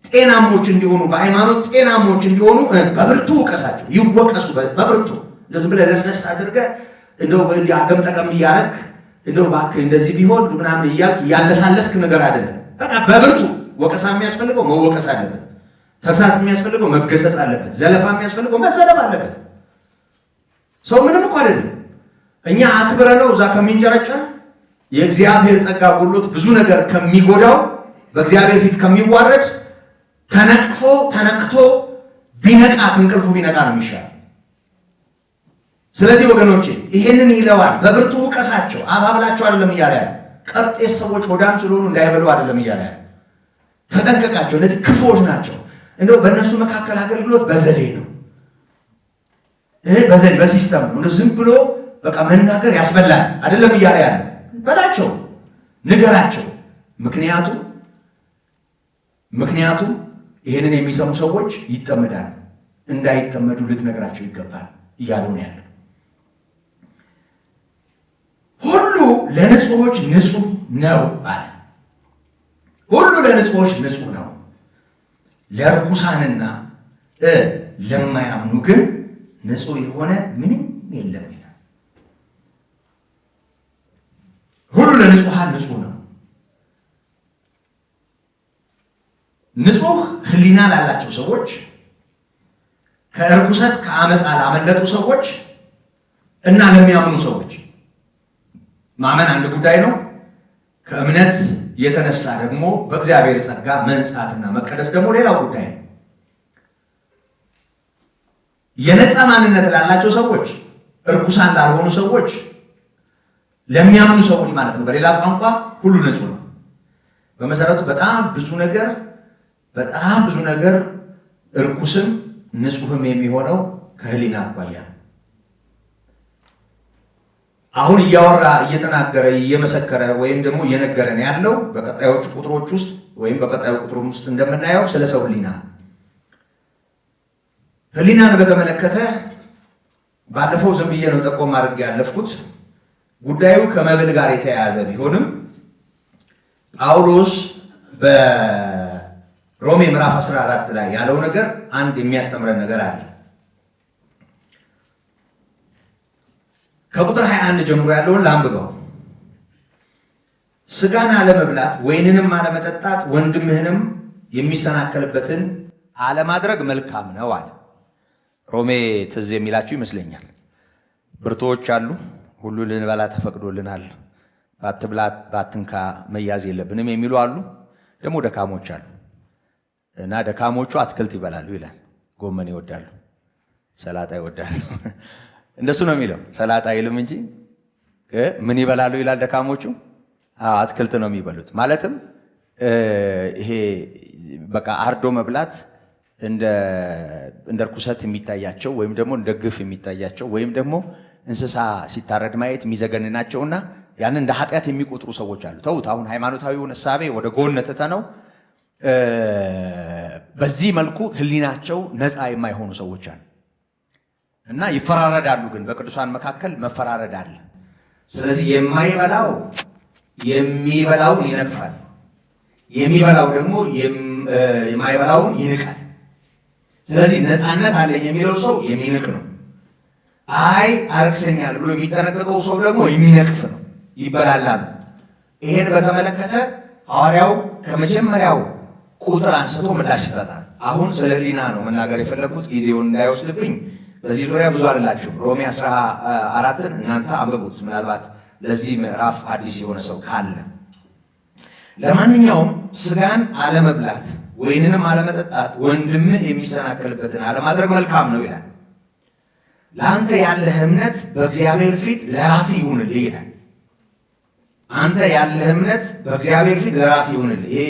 ጤናሞች እንዲሆኑ በሃይማኖት ጤናሞች እንዲሆኑ በብርቱ ውቀሳቸው። ይወቀሱ በብርቱ። እንደዚህ ብለህ ለስለስ አድርገህ እንደው አገም ጠቀም እያረክ እንደው እባክህ እንደዚህ ቢሆን ምናምን እያልክ ያለሳለስክ ነገር አይደለም። በቃ በብርቱ ወቀሳ የሚያስፈልገው መወቀስ አለበት። ተግሳጽ የሚያስፈልገው መገሰጽ አለበት። ዘለፋ የሚያስፈልገው መዘለፍ አለበት። ሰው ምንም እኮ አይደለም። እኛ አክብረ ነው እዛ ከሚንጨረጨር የእግዚአብሔር ጸጋ ጎሎት ብዙ ነገር ከሚጎዳው በእግዚአብሔር ፊት ከሚዋረድ ተነቅፎ ተነክቶ ቢነቃ ከእንቅልፉ ቢነቃ ነው የሚሻል። ስለዚህ ወገኖቼ ይሄንን ይለዋል። በብርቱ ውቀሳቸው፣ አባብላቸው አይደለም እያለ ያለ። ቀርጤስ ሰዎች ሆዳም ስለሆኑ እንዳይበሉ አይደለም እያለ ያለ። ተጠንቀቃቸው፣ እነዚህ ክፉዎች ናቸው። እንደው በእነሱ መካከል አገልግሎት በዘዴ ነው፣ በዘዴ በሲስተም ነው። ዝም ብሎ በቃ መናገር ያስበላል አይደለም እያለ ያለ። በላቸው፣ ንገራቸው። ምክንያቱም ይህንን የሚሰሙ ሰዎች ይጠመዳሉ። እንዳይጠመዱ ልትነግራቸው ይገባል እያሉ ነው ያለው። ሁሉ ለንጹሖች ንጹሕ ነው አለ። ሁሉ ለንጹሖች ንጹሕ ነው፣ ለርኩሳንና ለማያምኑ ግን ንጹሕ የሆነ ምንም የለም ይላል። ሁሉ ለንጹሐን ንጹሕ ነው። ንጹሕ ሕሊና ላላቸው ሰዎች፣ ከእርኩሰት ከአመፃ ላመለጡ ሰዎች እና ለሚያምኑ ሰዎች ማመን አንድ ጉዳይ ነው። ከእምነት የተነሳ ደግሞ በእግዚአብሔር ጸጋ መንጻትና መቀደስ ደግሞ ሌላው ጉዳይ ነው። የነፃ ማንነት ላላቸው ሰዎች፣ እርኩሳን ላልሆኑ ሰዎች፣ ለሚያምኑ ሰዎች ማለት ነው። በሌላ ቋንቋ ሁሉ ንጹሕ ነው። በመሰረቱ በጣም ብዙ ነገር እርኩስም ንጹሕም የሚሆነው ከህሊና አኳያ። አሁን እያወራ እየተናገረ እየመሰከረ ወይም ደግሞ እየነገረን ያለው በቀጣዮቹ ቁጥሮች ውስጥ ወይም በቀጣዩ ቁጥር ውስጥ እንደምናየው ስለ ሰው ህሊና። ህሊናን በተመለከተ ባለፈው ዝም ብዬ ነው ጠቆም አድርጌ ያለፍኩት። ጉዳዩ ከመብል ጋር የተያያዘ ቢሆንም ጳውሎስ በሮሜ ምዕራፍ 14 ላይ ያለው ነገር አንድ የሚያስተምረን ነገር አለ። ከቁጥር 21 ጀምሮ ያለውን ላንብበው። ስጋን አለመብላት ወይንንም አለመጠጣት ወንድምህንም የሚሰናከልበትን አለማድረግ መልካም ነው አለ። ሮሜ ትዝ የሚላችሁ ይመስለኛል። ብርቶች አሉ፣ ሁሉ ልንበላ ተፈቅዶልናል፣ ባትብላት ባትንካ መያዝ የለብንም የሚሉ አሉ። ደግሞ ደካሞች አሉ እና ደካሞቹ አትክልት ይበላሉ ይላል። ጎመን ይወዳሉ፣ ሰላጣ ይወዳሉ። እንደሱ ነው የሚለው። ሰላጣ አይልም እንጂ ምን ይበላሉ ይላል። ደካሞቹ አትክልት ነው የሚበሉት። ማለትም ይሄ በቃ አርዶ መብላት እንደ ርኩሰት የሚታያቸው ወይም ደግሞ እንደ ግፍ የሚታያቸው ወይም ደግሞ እንስሳ ሲታረድ ማየት የሚዘገንናቸውና ያንን እንደ ኃጢአት የሚቆጥሩ ሰዎች አሉ። ተውት። አሁን ሃይማኖታዊውን እሳቤ ወደ ጎን ትተነው በዚህ መልኩ ህሊናቸው ነፃ የማይሆኑ ሰዎች አሉ እና ይፈራረዳሉ። ግን በቅዱሳን መካከል መፈራረድ አለ። ስለዚህ የሚበላውን ይነቅፋል፣ የሚበላው ደግሞ የማይበላውን ይንቃል። ስለዚህ ነፃነት አለኝ የሚለው ሰው የሚንቅ ነው። አይ አረክሰኛል ብሎ የሚጠነቀቀው ሰው ደግሞ የሚነቅፍ ነው፣ ይበላላል። ይሄን በተመለከተ ሐዋርያው ከመጀመሪያው ቁጥር አንስቶ ምላሽ ይሰጣል። አሁን ስለ ሕሊና ነው መናገር የፈለኩት፣ ጊዜውን እንዳይወስድብኝ በዚህ ዙሪያ ብዙ አላችሁ። ሮሜ 14ን እናንተ አንብቡት፣ ምናልባት ለዚህ ምዕራፍ አዲስ የሆነ ሰው ካለ። ለማንኛውም ስጋን አለመብላት ወይንንም አለመጠጣት ወንድምህ የሚሰናከልበትን አለማድረግ መልካም ነው ይላል። ለአንተ ያለህ እምነት በእግዚአብሔር ፊት ለራስህ ይሁንልህ ይላል። አንተ ያለህ እምነት በእግዚአብሔር ፊት ለራስህ ይሁንልህ። ይሄ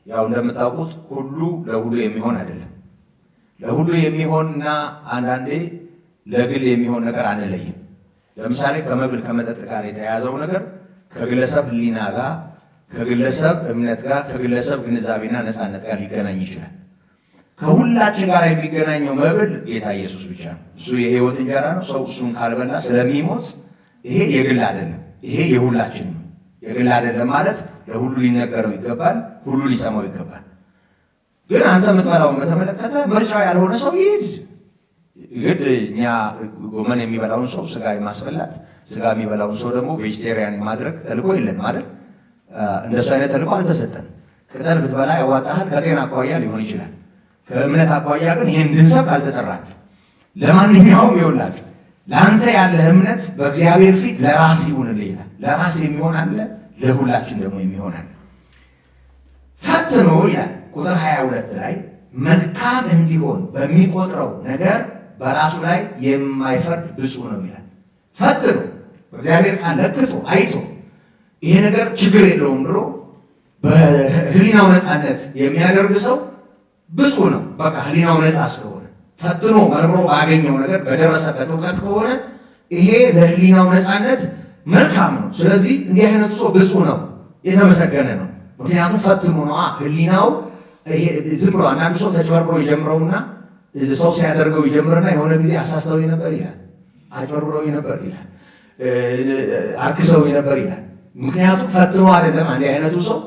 ያው እንደምታውቁት ሁሉ ለሁሉ የሚሆን አይደለም። ለሁሉ የሚሆንና አንዳንዴ ለግል የሚሆን ነገር አንለይም። ለምሳሌ ከመብል ከመጠጥ ጋር የተያያዘው ነገር ከግለሰብ ሕሊና ጋር፣ ከግለሰብ እምነት ጋር፣ ከግለሰብ ግንዛቤና ነፃነት ጋር ሊገናኝ ይችላል። ከሁላችን ጋር የሚገናኘው መብል ጌታ ኢየሱስ ብቻ ነው። እሱ የሕይወት እንጀራ ነው። ሰው እሱን ካልበላ ስለሚሞት ይሄ የግል አይደለም፣ ይሄ የሁላችን ነው። የግል አይደለም ማለት ለሁሉ ሊነገረው ይገባል፣ ሁሉ ሊሰማው ይገባል። ግን አንተ የምትበላውን በተመለከተ ምርጫው ያልሆነ ሰው ይሄድ ግድ እኛ ጎመን የሚበላውን ሰው ስጋ የማስበላት ስጋ የሚበላውን ሰው ደግሞ ቬጅቴሪያን የማድረግ ተልእኮ የለን ማለት እንደሱ አይነት ተልእኮ አልተሰጠን። ቅጠል ብትበላ ያዋጣሃል፣ ከጤና አኳያ ሊሆን ይችላል። ከእምነት አኳያ ግን ይህን እንድንሰብክ አልተጠራን። ለማንኛውም ይኸውላችሁ ለአንተ ያለህ እምነት በእግዚአብሔር ፊት ለራስ ይሁንልህ ይላል። ለራስ የሚሆን አለ፣ ለሁላችን ደግሞ የሚሆን አለ። ፈትኖ ይላል ቁጥር 22 ላይ መልካም እንዲሆን በሚቆጥረው ነገር በራሱ ላይ የማይፈርድ ብፁዕ ነው ይላል። ፈትኖ በእግዚአብሔር ቃል ለክቶ አይቶ ይሄ ነገር ችግር የለውም ብሎ በሕሊናው ነፃነት የሚያደርግ ሰው ብፁዕ ነው። በቃ ሕሊናው ነፃ ስለሆነ ፈትኖ መርምሮ ባገኘው ነገር በደረሰበት እውቀት ከሆነ ይሄ ለሕሊናው ነፃነት መልካም ነው። ስለዚህ እንዲህ አይነቱ ሰው ብፁዕ ነው፣ የተመሰገነ ነው። ምክንያቱም ፈትኖ ነው ሕሊናው። ዝም ብሎ አንዳንዱ ሰው ተጭበርብሮ ይጀምረውና ሰው ሲያደርገው ይጀምርና የሆነ ጊዜ አሳስተውኝ ነበር ይላል፣ አጭበርብረውኝ ነበር ይላል፣ አርክሰውኝ ነበር ይላል። ምክንያቱም ፈትኖ አይደለም። አንድ አይነቱ ሰው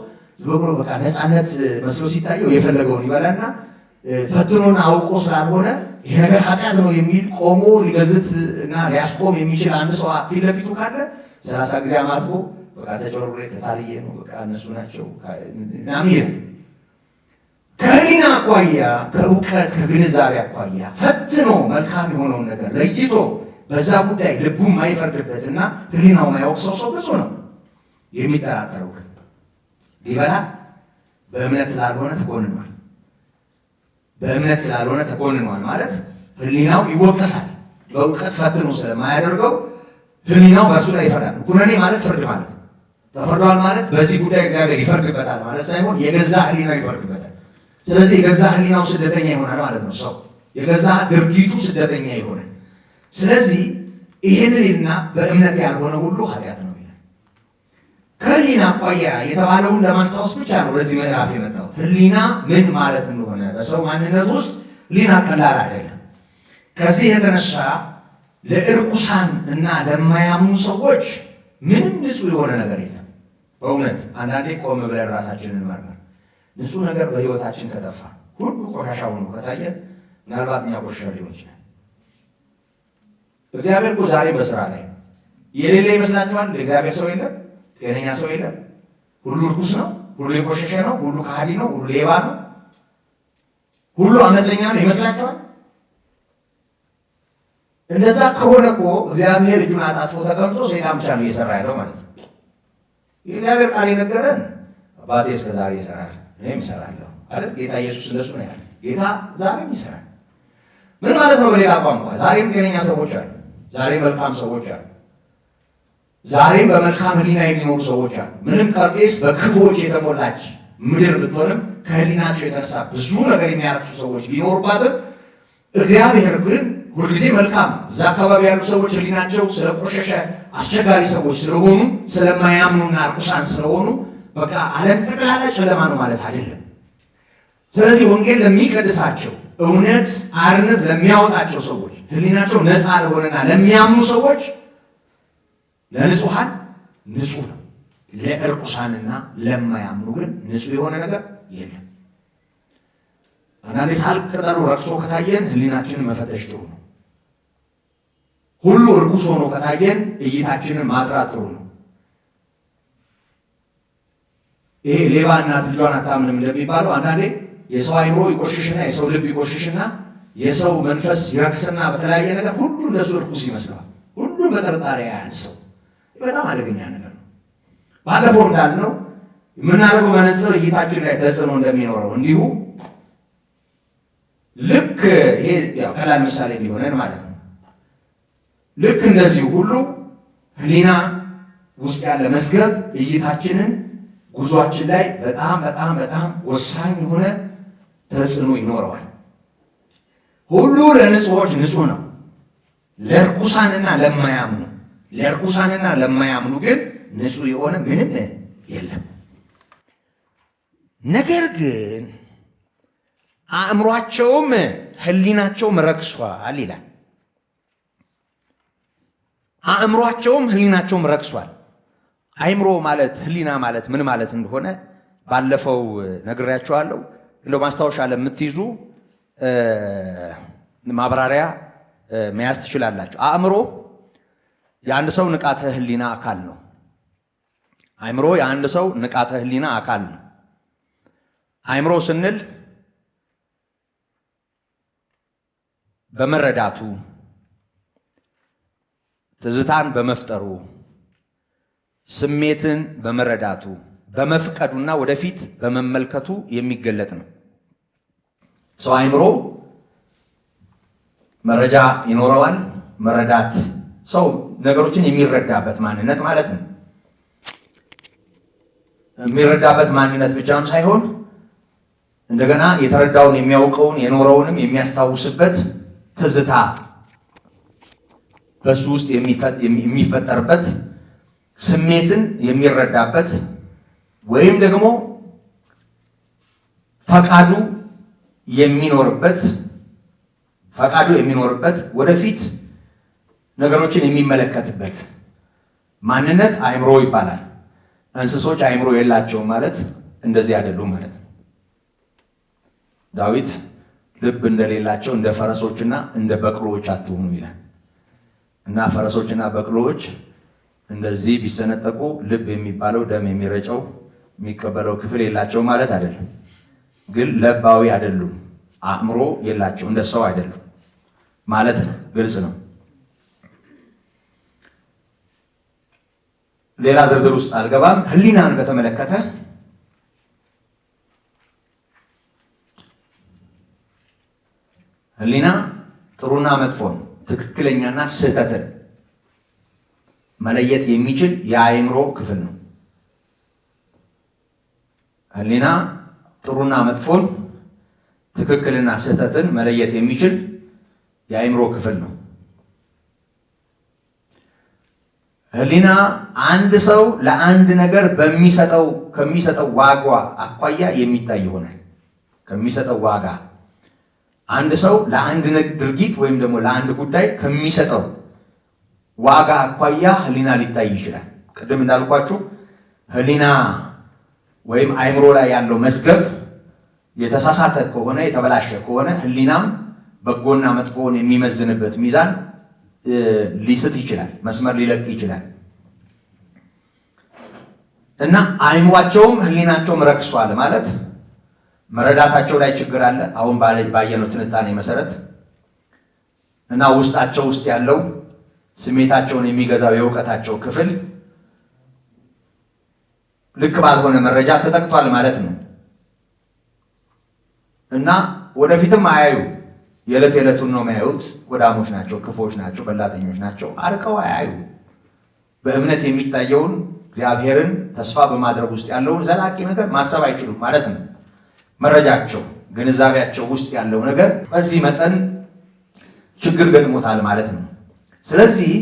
ብሎ በቃ ነፃነት መስሎ ሲታየው የፈለገውን ይበላና ፈትኖን አውቆ ስላልሆነ ይሄ ነገር ኃጢአት ነው የሚል ቆሞ ሊገዝት እና ሊያስቆም የሚችል አንድ ሰው ፊት ለፊቱ ካለ 30 ጊዜ አማትቦ በቃ ተጨበርብሬ ተታልዬ ነው በቃ እነሱ ናቸው ናሚር። ከሕሊና አኳያ ከእውቀት ከግንዛቤ አኳያ ፈትኖ መልካም የሆነውን ነገር ለይቶ በዛ ጉዳይ ልቡ የማይፈርድበትና ሕሊናው የማይወቅሰው ሰው ብዙ ነው። የሚጠራጠረው ግን ሊበላ በእምነት ስላልሆነ ተኮንኗል። በእምነት ስላልሆነ ተኮንኗል ማለት ሕሊናው ይወቀሳል። በእውቀት ፈትኖ ስለማያደርገው ሕሊናው በእርሱ ላይ ይፈርዳል። ኩነኔ ማለት ፍርድ ማለት ተፈርዷል ማለት በዚህ ጉዳይ እግዚአብሔር ይፈርድበታል ማለት ሳይሆን የገዛ ሕሊናው ይፈርድበታል። ስለዚህ የገዛ ሕሊናው ስደተኛ ይሆናል ማለት ነው። ሰው የገዛ ድርጊቱ ስደተኛ ይሆናል። ስለዚህ ይህንንና በእምነት ያልሆነ ሁሉ ኃጢአት ነው ይላል። ከሕሊና አኳያ የተባለውን ለማስታወስ ብቻ ነው ወደዚህ ምዕራፍ የመጣው። ሕሊና ምን ማለት እንደሆነ በሰው ማንነት ውስጥ ሕሊና ቀላል አይደለም። ከዚህ የተነሳ ለእርኩሳን እና ለማያምኑ ሰዎች ምንም ንጹሕ የሆነ ነገር የለም። በእውነት አንዳንዴ ቆም ብለን ራሳችንን መርመር። ንጹሕ ነገር በሕይወታችን ከጠፋ ሁሉ ቆሻሻ ሆኖ ከታየን ምናልባት እኛ ቆሻሻ ሊሆን ይችላል። እግዚአብሔር እኮ ዛሬ በስራ ላይ የሌለ ይመስላችኋል? እግዚአብሔር ሰው የለም፣ ጤነኛ ሰው የለም። ሁሉ እርኩስ ነው፣ ሁሉ የቆሸሸ ነው፣ ሁሉ ከሃዲ ነው፣ ሁሉ ሌባ ነው፣ ሁሉ አመፀኛ ነው ይመስላችኋል? እንደዛ ከሆነ እኮ እግዚአብሔር እጁን አጣጥፎ ተቀምጦ ሰይጣን ብቻ ነው እየሰራ ያለው ማለት ነው። የእግዚአብሔር ቃል የነገረን አባቴ እስከ ዛሬ ይሰራል እኔም እሰራለሁ አይደል? ጌታ ኢየሱስ እንደሱ ነው ያለ። ጌታ ዛሬም ይሰራል። ምን ማለት ነው? በሌላ ቋንቋ ዛሬም ጤነኛ ሰዎች አሉ፣ ዛሬም መልካም ሰዎች አሉ፣ ዛሬም በመልካም ሕሊና የሚኖሩ ሰዎች አሉ። ምንም ቀርጤስ በክፉዎች የተሞላች ምድር ብትሆንም ከሕሊናቸው የተነሳ ብዙ ነገር የሚያረክሱ ሰዎች ቢኖሩባትም እግዚአብሔር ግን ሁልጊዜ መልካም። እዛ አካባቢ ያሉ ሰዎች ሕሊናቸው ስለቆሸሸ አስቸጋሪ ሰዎች ስለሆኑ ስለማያምኑና ርኩሳን ስለሆኑ በቃ ዓለም ጠቅላላ ጨለማ ነው ማለት አይደለም። ስለዚህ ወንጌል ለሚቀድሳቸው እውነት አርነት ለሚያወጣቸው ሰዎች ሕሊናቸው ነፃ ለሆነና ለሚያምኑ ሰዎች ለንጹሐን ንጹሕ ነው። ለእርኩሳንና ለማያምኑ ግን ንጹሕ የሆነ ነገር የለም። አንዳንዴ ሳር ቅጠሉ ረክሶ ከታየን ሕሊናችንን መፈተሽ ጥሩ ነው። ሁሉ እርኩስ ሆኖ ከታየን እይታችንን ማጥራት ጥሩ ነው። ይሄ ሌባ እናት ልጇን አታምንም እንደሚባለው አንዳንዴ የሰው አይምሮ ይቆሽሽና የሰው ልብ ይቆሽሽና የሰው መንፈስ ይረክስና በተለያየ ነገር ሁሉ እንደሱ እርኩስ ይመስለዋል። ሁሉም በጥርጣሬ ያያል ሰው። በጣም አደገኛ ነገር ነው። ባለፈው እንዳልነው የምናደርገው መነጽር እይታችን ላይ ተጽዕኖ እንደሚኖረው እንዲሁ ልክ ይሄ ያው ቀላል ምሳሌ እንዲሆነን ማለት ነው። ልክ እንደዚሁ ሁሉ ህሊና ውስጥ ያለ መዝገብ እይታችንን ጉዟችን ላይ በጣም በጣም በጣም ወሳኝ የሆነ ተጽዕኖ ይኖረዋል። ሁሉ ለንጹሖች ንጹሕ ነው፣ ለርኩሳንና ለማያምኑ ግን ንጹሕ የሆነ ምንም የለም። ነገር ግን አእምሯቸውም ህሊናቸውም ረክሷል ይላል። አእምሯቸውም ህሊናቸውም ረክሷል። አእምሮ ማለት ህሊና ማለት ምን ማለት እንደሆነ ባለፈው ነግሬያቸዋለሁ። እንደው ማስታወሻ ለምትይዙ ማብራሪያ መያዝ ትችላላችሁ። አእምሮ የአንድ ሰው ንቃተ ህሊና አካል ነው። አእምሮ የአንድ ሰው ንቃተ ህሊና አካል ነው። አእምሮ ስንል በመረዳቱ ትዝታን በመፍጠሩ ስሜትን በመረዳቱ በመፍቀዱና ወደፊት በመመልከቱ የሚገለጥ ነው። ሰው አእምሮ መረጃ ይኖረዋል። መረዳት ሰው ነገሮችን የሚረዳበት ማንነት ማለት ነው። የሚረዳበት ማንነት ብቻም ሳይሆን እንደገና የተረዳውን የሚያውቀውን የኖረውንም የሚያስታውስበት ትዝታ በሱ ውስጥ የሚፈጠርበት ስሜትን የሚረዳበት ወይም ደግሞ ፈቃዱ የሚኖርበት ወደፊት ነገሮችን የሚመለከትበት ማንነት አእምሮ ይባላል። እንስሶች አእምሮ የላቸውም ማለት እንደዚህ አይደሉም ማለት ነው። ዳዊት ልብ እንደሌላቸው እንደ ፈረሶችና እንደ በቅሎዎች አትሆኑ ይላል እና ፈረሶችና በቅሎዎች እንደዚህ ቢሰነጠቁ ልብ የሚባለው ደም የሚረጨው የሚቀበለው ክፍል የላቸው ማለት አይደለም። ግን ለባዊ አይደሉም፣ አእምሮ የላቸው እንደ ሰው አይደሉም ማለት ነው። ግልጽ ነው። ሌላ ዝርዝር ውስጥ አልገባም። ህሊናን በተመለከተ ህሊና ጥሩና መጥፎን ትክክለኛና ስህተትን መለየት የሚችል የአእምሮ ክፍል ነው። ህሊና ጥሩና መጥፎን ትክክልና ስህተትን መለየት የሚችል የአእምሮ ክፍል ነው። ህሊና አንድ ሰው ለአንድ ነገር ከሚሰጠው ዋጋ አኳያ የሚታይ ይሆናል። ከሚሰጠው ዋጋ አንድ ሰው ለአንድ ድርጊት ወይም ደግሞ ለአንድ ጉዳይ ከሚሰጠው ዋጋ አኳያ ህሊና ሊታይ ይችላል። ቅድም እንዳልኳችሁ ህሊና ወይም አእምሮ ላይ ያለው መዝገብ የተሳሳተ ከሆነ የተበላሸ ከሆነ ህሊናም በጎና መጥፎውን የሚመዝንበት ሚዛን ሊስት ይችላል፣ መስመር ሊለቅ ይችላል እና አእምሯቸውም ህሊናቸውም ረክሷል ማለት መረዳታቸው ላይ ችግር አለ። አሁን ባየነው ትንታኔ መሰረት እና ውስጣቸው ውስጥ ያለው ስሜታቸውን የሚገዛው የእውቀታቸው ክፍል ልክ ባልሆነ መረጃ ተጠቅቷል ማለት ነው እና ወደፊትም አያዩ። የዕለት የዕለቱን ነው የሚያዩት። ጎዳሞች ናቸው፣ ክፎች ናቸው፣ በላተኞች ናቸው። አርቀው አያዩ። በእምነት የሚታየውን እግዚአብሔርን ተስፋ በማድረግ ውስጥ ያለውን ዘላቂ ነገር ማሰብ አይችሉም ማለት ነው። መረጃቸው፣ ግንዛቤያቸው ውስጥ ያለው ነገር በዚህ መጠን ችግር ገጥሞታል ማለት ነው። ስለዚህ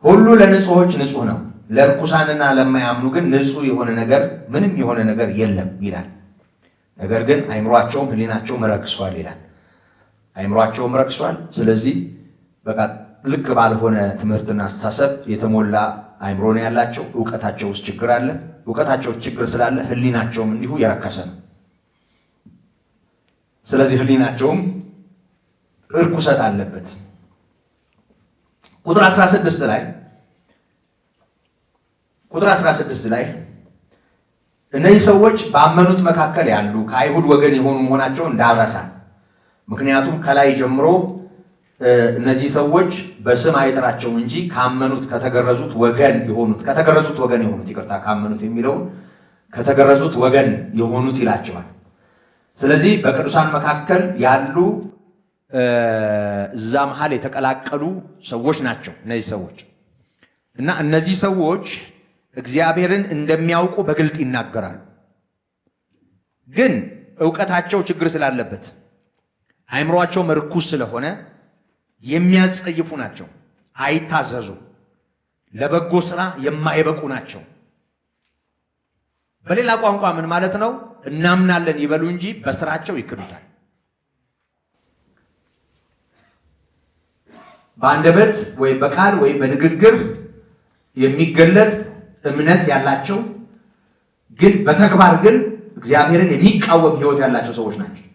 ሁሉ ለንጹሖች ንጹሕ ነው፣ ለርኩሳንና ለማያምኑ ግን ንጹሕ የሆነ ነገር ምንም የሆነ ነገር የለም ይላል። ነገር ግን አእምሯቸውም ህሊናቸውም ረክሷል ይላል። አእምሯቸውም ረክሷል። ስለዚህ በቃ ልክ ባልሆነ ትምህርትና አስተሳሰብ የተሞላ አእምሮ ነው ያላቸው። እውቀታቸው ውስጥ ችግር አለ። እውቀታቸው ውስጥ ችግር ስላለ ህሊናቸውም እንዲሁ የረከሰ ነው። ስለዚህ ህሊናቸውም እርኩሰት አለበት። ቁጥር 16 ላይ እነዚህ ሰዎች ባመኑት መካከል ያሉ ከአይሁድ ወገን የሆኑ መሆናቸውን እንዳረሳ። ምክንያቱም ከላይ ጀምሮ እነዚህ ሰዎች በስም አይጠራቸው እንጂ ካመኑት ከተገረዙት ወገን የሆኑት ካመኑት የሚለውን ከተገረዙት ወገን የሆኑት ይላቸዋል። ስለዚህ በቅዱሳን መካከል ያሉ እዛ መሃል የተቀላቀሉ ሰዎች ናቸው እነዚህ ሰዎች እና እነዚህ ሰዎች እግዚአብሔርን እንደሚያውቁ በግልጥ ይናገራሉ። ግን ዕውቀታቸው ችግር ስላለበት አእምሯቸው ርኩስ ስለሆነ የሚያጸይፉ ናቸው። አይታዘዙ፣ ለበጎ ስራ የማይበቁ ናቸው። በሌላ ቋንቋ ምን ማለት ነው? እናምናለን ይበሉ እንጂ በስራቸው ይክዱታል። በአንደበት ወይ በቃል ወይ በንግግር የሚገለጥ እምነት ያላቸው ግን በተግባር ግን እግዚአብሔርን የሚቃወም ሕይወት ያላቸው ሰዎች ናቸው።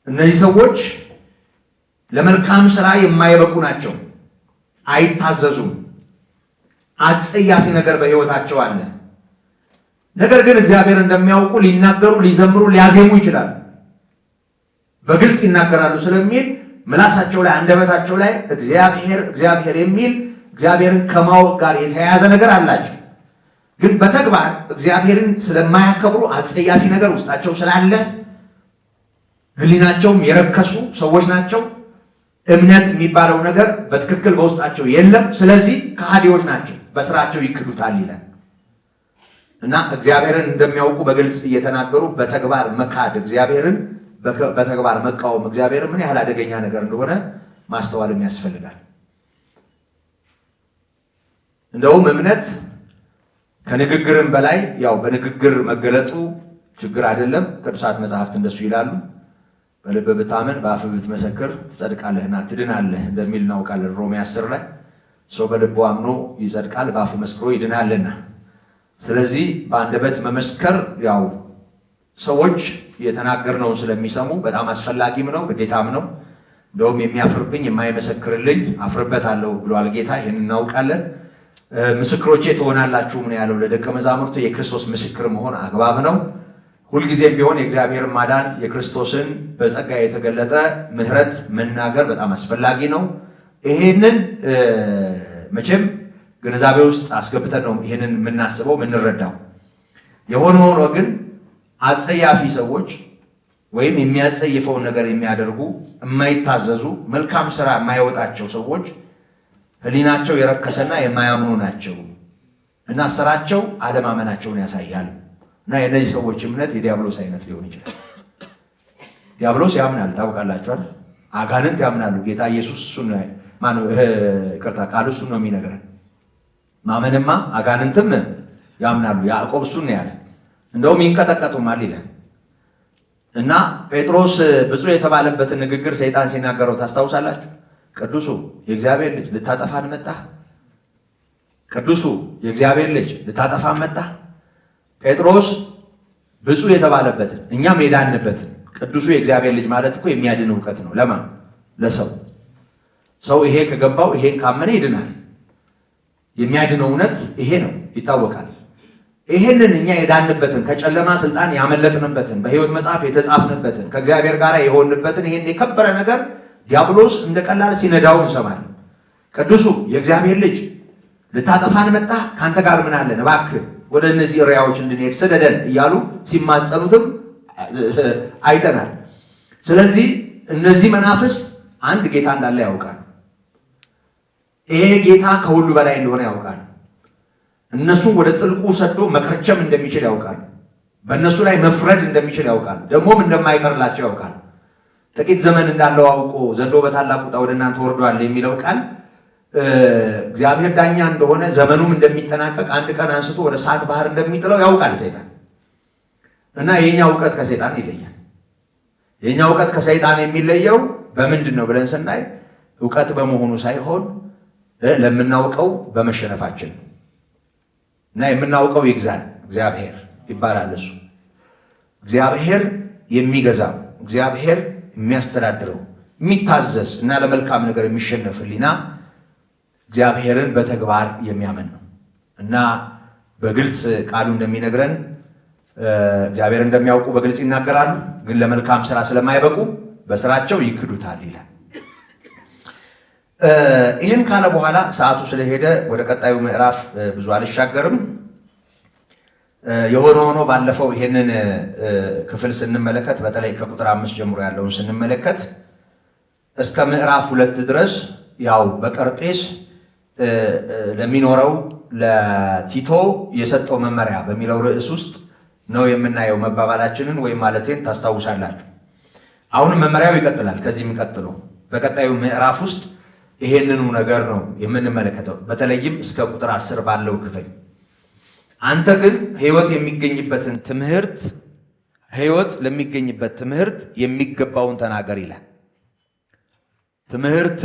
እነዚህ ሰዎች ለመልካም ስራ የማይበቁ ናቸው። አይታዘዙም። አጸያፊ ነገር በሕይወታቸው አለ። ነገር ግን እግዚአብሔር እንደሚያውቁ ሊናገሩ፣ ሊዘምሩ፣ ሊያዜሙ ይችላሉ። በግልጥ ይናገራሉ ስለሚል ምላሳቸው ላይ አንደበታቸው ላይ እግዚአብሔር የሚል እግዚአብሔርን ከማወቅ ጋር የተያያዘ ነገር አላቸው። ግን በተግባር እግዚአብሔርን ስለማያከብሩ አጸያፊ ነገር ውስጣቸው ስላለ ሕሊናቸውም የረከሱ ሰዎች ናቸው። እምነት የሚባለው ነገር በትክክል በውስጣቸው የለም። ስለዚህ ከሃዲዎች ናቸው፣ በስራቸው ይክዱታል ይላል እና እግዚአብሔርን እንደሚያውቁ በግልጽ እየተናገሩ በተግባር መካድ፣ እግዚአብሔርን በተግባር መቃወም እግዚአብሔር ምን ያህል አደገኛ ነገር እንደሆነ ማስተዋልም ያስፈልጋል። እንደውም እምነት ከንግግርም በላይ ያው በንግግር መገለጡ ችግር አይደለም። ቅዱሳት መጽሐፍት እንደሱ ይላሉ። በልብ ብታምን በአፍህ ብትመሰክር ትጸድቃለህና ትድናለህ እንደሚል እናውቃለን። ሮሜ 10 ላይ ሰው በልቡ አምኖ ይጸድቃል በአፉ መስክሮ ይድናልና። ስለዚህ በአንደበት መመስከር ያው ሰዎች የተናገርነውን ስለሚሰሙ በጣም አስፈላጊም ነው ግዴታም ነው። እንደውም የሚያፍርብኝ የማይመሰክርልኝ አፍርበታለሁ ብሏል ጌታ። ይህን እናውቃለን። ምስክሮቼ ትሆናላችሁ ነው ያለው ለደቀ መዛሙርቱ። የክርስቶስ ምስክር መሆን አግባብ ነው። ሁልጊዜም ቢሆን የእግዚአብሔር ማዳን የክርስቶስን በጸጋ የተገለጠ ምሕረት መናገር በጣም አስፈላጊ ነው። ይሄንን መቼም ግንዛቤ ውስጥ አስገብተን ነው ይሄንን የምናስበው የምንረዳው። የሆነ ሆኖ ግን አጸያፊ ሰዎች ወይም የሚያጸይፈውን ነገር የሚያደርጉ የማይታዘዙ መልካም ስራ የማይወጣቸው ሰዎች ሕሊናቸው የረከሰና የማያምኑ ናቸው እና ስራቸው አለማመናቸውን ያሳያል። እና የእነዚህ ሰዎች እምነት የዲያብሎስ አይነት ሊሆን ይችላል። ዲያብሎስ ያምናል፣ ታውቃላችኋል። አጋንንት ያምናሉ። ጌታ ኢየሱስ ቃሉ እሱን ነው የሚነግረን። ማመንማ አጋንንትም ያምናሉ። ያዕቆብ እሱን ነው ያለ። እንደውም ይንቀጠቀጡማል ይላል እና ጴጥሮስ ብፁዕ የተባለበትን ንግግር ሰይጣን ሲናገረው ታስታውሳላችሁ። ቅዱሱ የእግዚአብሔር ልጅ ልታጠፋን መጣህ? ቅዱሱ የእግዚአብሔር ልጅ ልታጠፋን መጣህ? ጴጥሮስ ብፁዕ የተባለበትን እኛም የዳንበትን ቅዱሱ የእግዚአብሔር ልጅ ማለት እኮ የሚያድን እውቀት ነው። ለማን? ለሰው። ሰው ይሄ ከገባው ይሄን ካመነ ይድናል። የሚያድነው እውነት ይሄ ነው፣ ይታወቃል። ይሄንን እኛ የዳንበትን ከጨለማ ስልጣን ያመለጥንበትን በሕይወት መጽሐፍ የተጻፍንበትን ከእግዚአብሔር ጋር የሆንበትን ይሄን የከበረ ነገር ዲያብሎስ እንደ ቀላል ሲነዳው እንሰማለን። ቅዱሱ የእግዚአብሔር ልጅ ልታጠፋን መጣህ? ካንተ ጋር ምን አለን? እባክህ ወደ እነዚህ እሪያዎች እንድንሄድ ስደደን እያሉ ሲማጸኑትም አይተናል። ስለዚህ እነዚህ መናፍስት አንድ ጌታ እንዳለ ያውቃል። ይሄ ጌታ ከሁሉ በላይ እንደሆነ ያውቃል። እነሱን ወደ ጥልቁ ሰዶ መከርቸም እንደሚችል ያውቃል። በእነሱ ላይ መፍረድ እንደሚችል ያውቃል። ደግሞም እንደማይቀርላቸው ያውቃል። ጥቂት ዘመን እንዳለው አውቆ ዘንዶ በታላቅ ቁጣ ወደ እናንተ ወርዷል የሚለው ቃል እግዚአብሔር ዳኛ እንደሆነ ዘመኑም እንደሚጠናቀቅ አንድ ቀን አንስቶ ወደ እሳት ባህር እንደሚጥለው ያውቃል ሰይጣን። እና የኛ እውቀት ከሰይጣን ይለያል። የኛ እውቀት ከሰይጣን የሚለየው በምንድን ነው ብለን ስናይ እውቀት በመሆኑ ሳይሆን ለምናውቀው በመሸነፋችን እና የምናውቀው ይግዛል እግዚአብሔር ይባላል። እሱ እግዚአብሔር የሚገዛው እግዚአብሔር የሚያስተዳድረው የሚታዘዝ እና ለመልካም ነገር የሚሸነፍ ሕሊና እግዚአብሔርን በተግባር የሚያምን ነው እና በግልጽ ቃሉ እንደሚነግረን እግዚአብሔር እንደሚያውቁ በግልጽ ይናገራሉ፣ ግን ለመልካም ስራ ስለማይበቁ በስራቸው ይክዱታል ይላል። ይህን ካለ በኋላ ሰዓቱ ስለሄደ ወደ ቀጣዩ ምዕራፍ ብዙ አልሻገርም። የሆነ ሆኖ ባለፈው ይሄንን ክፍል ስንመለከት በተለይ ከቁጥር 5 ጀምሮ ያለውን ስንመለከት እስከ ምዕራፍ 2 ድረስ ያው በቀርጤስ ለሚኖረው ለቲቶ የሰጠው መመሪያ በሚለው ርዕስ ውስጥ ነው የምናየው መባባላችንን ወይም ማለቴን ታስታውሳላችሁ። አሁንም መመሪያው ይቀጥላል። ከዚህም ቀጥሎ በቀጣዩ ምዕራፍ ውስጥ ይሄንኑ ነገር ነው የምንመለከተው፣ በተለይም እስከ ቁጥር 10 ባለው ክፍል። አንተ ግን ሕይወት ለሚገኝበት ትምህርት የሚገባውን ተናገር ይላል። ትምህርት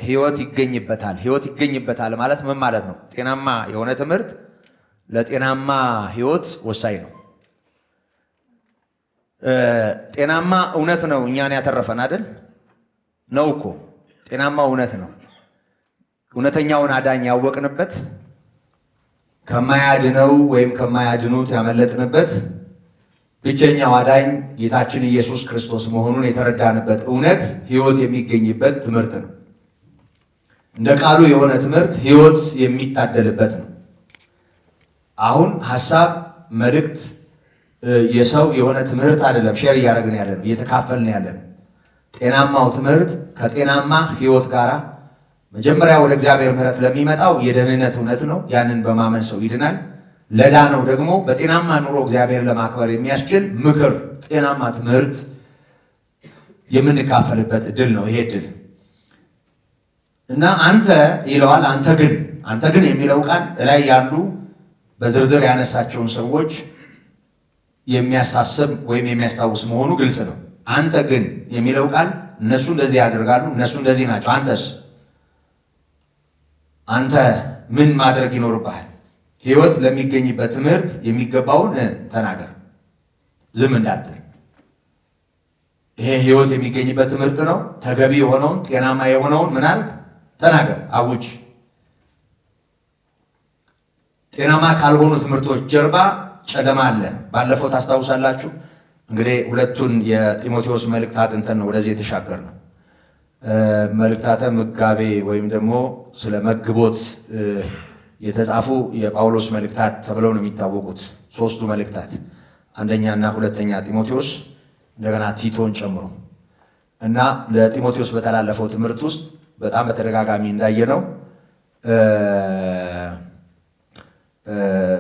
ሕይወት ይገኝበታል። ሕይወት ይገኝበታል ማለት ምን ማለት ነው? ጤናማ የሆነ ትምህርት ለጤናማ ሕይወት ወሳኝ ነው። ጤናማ እውነት ነው እኛን ያተረፈን አይደል? ነው እኮ ጤናማ እውነት ነው። እውነተኛውን አዳኝ ያወቅንበት፣ ከማያድነው ወይም ከማያድኑት ያመለጥንበት፣ ብቸኛው አዳኝ ጌታችን ኢየሱስ ክርስቶስ መሆኑን የተረዳንበት እውነት ሕይወት የሚገኝበት ትምህርት ነው። እንደ ቃሉ የሆነ ትምህርት ሕይወት የሚታደልበት ነው። አሁን ሐሳብ፣ መልእክት የሰው የሆነ ትምህርት አይደለም ሼር እያደረግን ያለ ነው፣ እየተካፈልን ያለ ነው። ጤናማው ትምህርት ከጤናማ ሕይወት ጋር መጀመሪያ ወደ እግዚአብሔር ምሕረት ለሚመጣው የደህንነት እውነት ነው። ያንን በማመን ሰው ይድናል። ለዳነው ደግሞ በጤናማ ኑሮ እግዚአብሔር ለማክበር የሚያስችል ምክር፣ ጤናማ ትምህርት የምንካፈልበት እድል ነው ይሄ እድል እና አንተ ይለዋል። አንተ ግን የሚለው ቃል ላይ ያሉ በዝርዝር ያነሳቸውን ሰዎች የሚያሳስብ ወይም የሚያስታውስ መሆኑ ግልጽ ነው። አንተ ግን የሚለው ቃል እነሱ እንደዚህ ያደርጋሉ፣ እነሱ እንደዚህ ናቸው። አንተ ምን ማድረግ ይኖርብሃል? ሕይወት ለሚገኝበት ትምህርት የሚገባውን ተናገር፣ ዝም እንዳትል። ይሄ ሕይወት የሚገኝበት ትምህርት ነው። ተገቢ የሆነውን ጤናማ የሆነውን ምን አልክ? ተናገር፣ አውጅ። ጤናማ ካልሆኑ ትምህርቶች ጀርባ ጨለማ አለ። ባለፈው ታስታውሳላችሁ እንግዲህ ሁለቱን የጢሞቴዎስ መልእክት አጥንተን ነው ወደዚህ የተሻገር ነው። መልእክታተ ምጋቤ ወይም ደግሞ ስለ መግቦት የተጻፉ የጳውሎስ መልእክታት ተብለው ነው የሚታወቁት ሶስቱ መልእክታት፣ አንደኛና ሁለተኛ ጢሞቴዎስ እንደገና ቲቶን ጨምሮ እና ለጢሞቴዎስ በተላለፈው ትምህርት ውስጥ በጣም በተደጋጋሚ እንዳየነው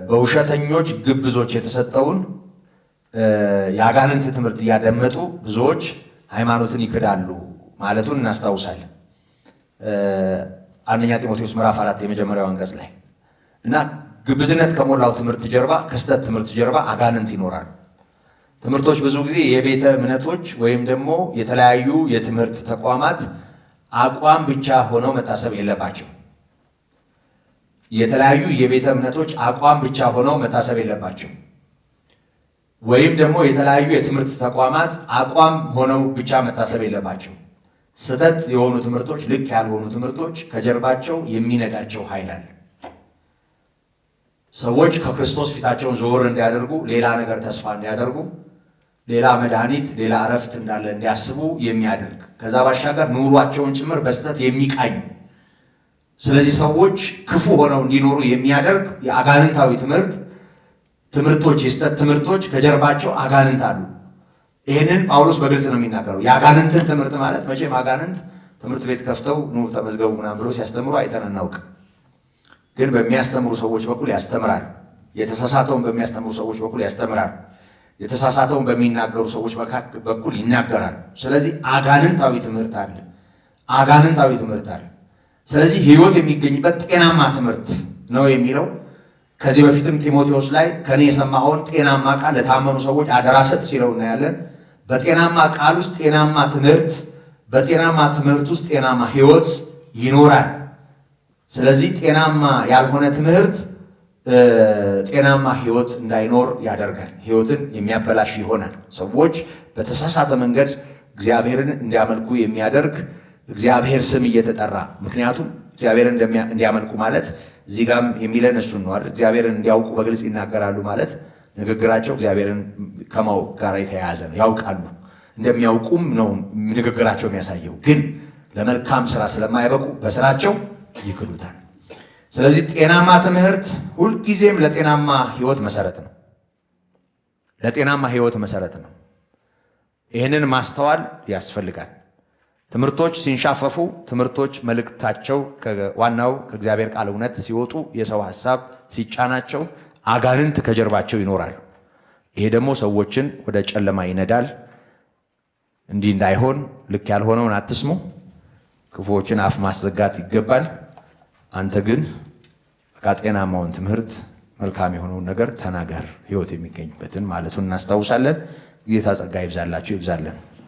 በውሸተኞች ግብዞች የተሰጠውን የአጋንንት ትምህርት እያደመጡ ብዙዎች ሃይማኖትን ይክዳሉ ማለቱን እናስታውሳለን። አንደኛ ጢሞቴዎስ ምዕራፍ 4 የመጀመሪያው አንቀጽ ላይ እና ግብዝነት ከሞላው ትምህርት ጀርባ፣ ከስተት ትምህርት ጀርባ አጋንንት ይኖራል። ትምህርቶች ብዙ ጊዜ የቤተ እምነቶች ወይም ደግሞ የተለያዩ የትምህርት ተቋማት አቋም ብቻ ሆነው መታሰብ የለባቸው። የተለያዩ የቤተ እምነቶች አቋም ብቻ ሆነው መታሰብ የለባቸው። ወይም ደግሞ የተለያዩ የትምህርት ተቋማት አቋም ሆነው ብቻ መታሰብ የለባቸው። ስህተት የሆኑ ትምህርቶች፣ ልክ ያልሆኑ ትምህርቶች ከጀርባቸው የሚነዳቸው ኃይል አለ። ሰዎች ከክርስቶስ ፊታቸውን ዞር እንዲያደርጉ፣ ሌላ ነገር ተስፋ እንዲያደርጉ፣ ሌላ መድኃኒት፣ ሌላ እረፍት እንዳለ እንዲያስቡ የሚያደርግ ከዛ ባሻገር ኑሯቸውን ጭምር በስህተት የሚቃኝ፣ ስለዚህ ሰዎች ክፉ ሆነው እንዲኖሩ የሚያደርግ የአጋንንታዊ ትምህርቶች፣ የስህተት ትምህርቶች ከጀርባቸው አጋንንት አሉ። ይህንን ጳውሎስ በግልጽ ነው የሚናገረው። የአጋንንትን ትምህርት ማለት መቼም አጋንንት ትምህርት ቤት ከፍተው ኑ ተመዝገቡ ምናምን ብሎ ሲያስተምሩ አይተን አናውቅ። ግን በሚያስተምሩ ሰዎች በኩል ያስተምራል። የተሳሳተውን በሚያስተምሩ ሰዎች በኩል ያስተምራል። የተሳሳተውን በሚናገሩ ሰዎች በኩል ይናገራል። ስለዚህ አጋንንታዊ ትምህርት አለ። ስለዚህ ሕይወት የሚገኝበት ጤናማ ትምህርት ነው የሚለው። ከዚህ በፊትም ጢሞቴዎስ ላይ ከኔ የሰማኸውን ጤናማ ቃል ለታመኑ ሰዎች አደራ ሰጥ ሲለው እናያለን። በጤናማ ቃል ውስጥ ጤናማ ትምህርት፣ በጤናማ ትምህርት ውስጥ ጤናማ ሕይወት ይኖራል። ስለዚህ ጤናማ ያልሆነ ትምህርት ጤናማ ሕይወት እንዳይኖር ያደርጋል። ሕይወትን የሚያበላሽ ይሆናል። ሰዎች በተሳሳተ መንገድ እግዚአብሔርን እንዲያመልኩ የሚያደርግ እግዚአብሔር ስም እየተጠራ ምክንያቱም እግዚአብሔርን እንዲያመልኩ ማለት እዚህ ጋም የሚለን እሱን ነው አይደል? እግዚአብሔርን እንዲያውቁ በግልጽ ይናገራሉ ማለት ንግግራቸው እግዚአብሔርን ከማወቅ ጋር የተያያዘ ነው። ያውቃሉ፣ እንደሚያውቁም ነው ንግግራቸው የሚያሳየው። ግን ለመልካም ስራ ስለማይበቁ በስራቸው ይክዱታል። ስለዚህ ጤናማ ትምህርት ሁልጊዜም ለጤናማ ህይወት መሰረት ነው። ለጤናማ ህይወት መሰረት ነው። ይህንን ማስተዋል ያስፈልጋል። ትምህርቶች ሲንሻፈፉ፣ ትምህርቶች መልእክታቸው ከዋናው ከእግዚአብሔር ቃል እውነት ሲወጡ፣ የሰው ሐሳብ ሲጫናቸው አጋንንት ከጀርባቸው ይኖራሉ። ይሄ ደግሞ ሰዎችን ወደ ጨለማ ይነዳል። እንዲህ እንዳይሆን ልክ ያልሆነውን አትስሙ። ክፉዎችን አፍ ማስዘጋት ይገባል። አንተ ግን ጤናማውን ትምህርት መልካም የሆነውን ነገር ተናገር፣ ህይወት የሚገኝበትን ማለቱን እናስታውሳለን። ጌታ ጸጋ ይብዛላችሁ፣ ይብዛለን።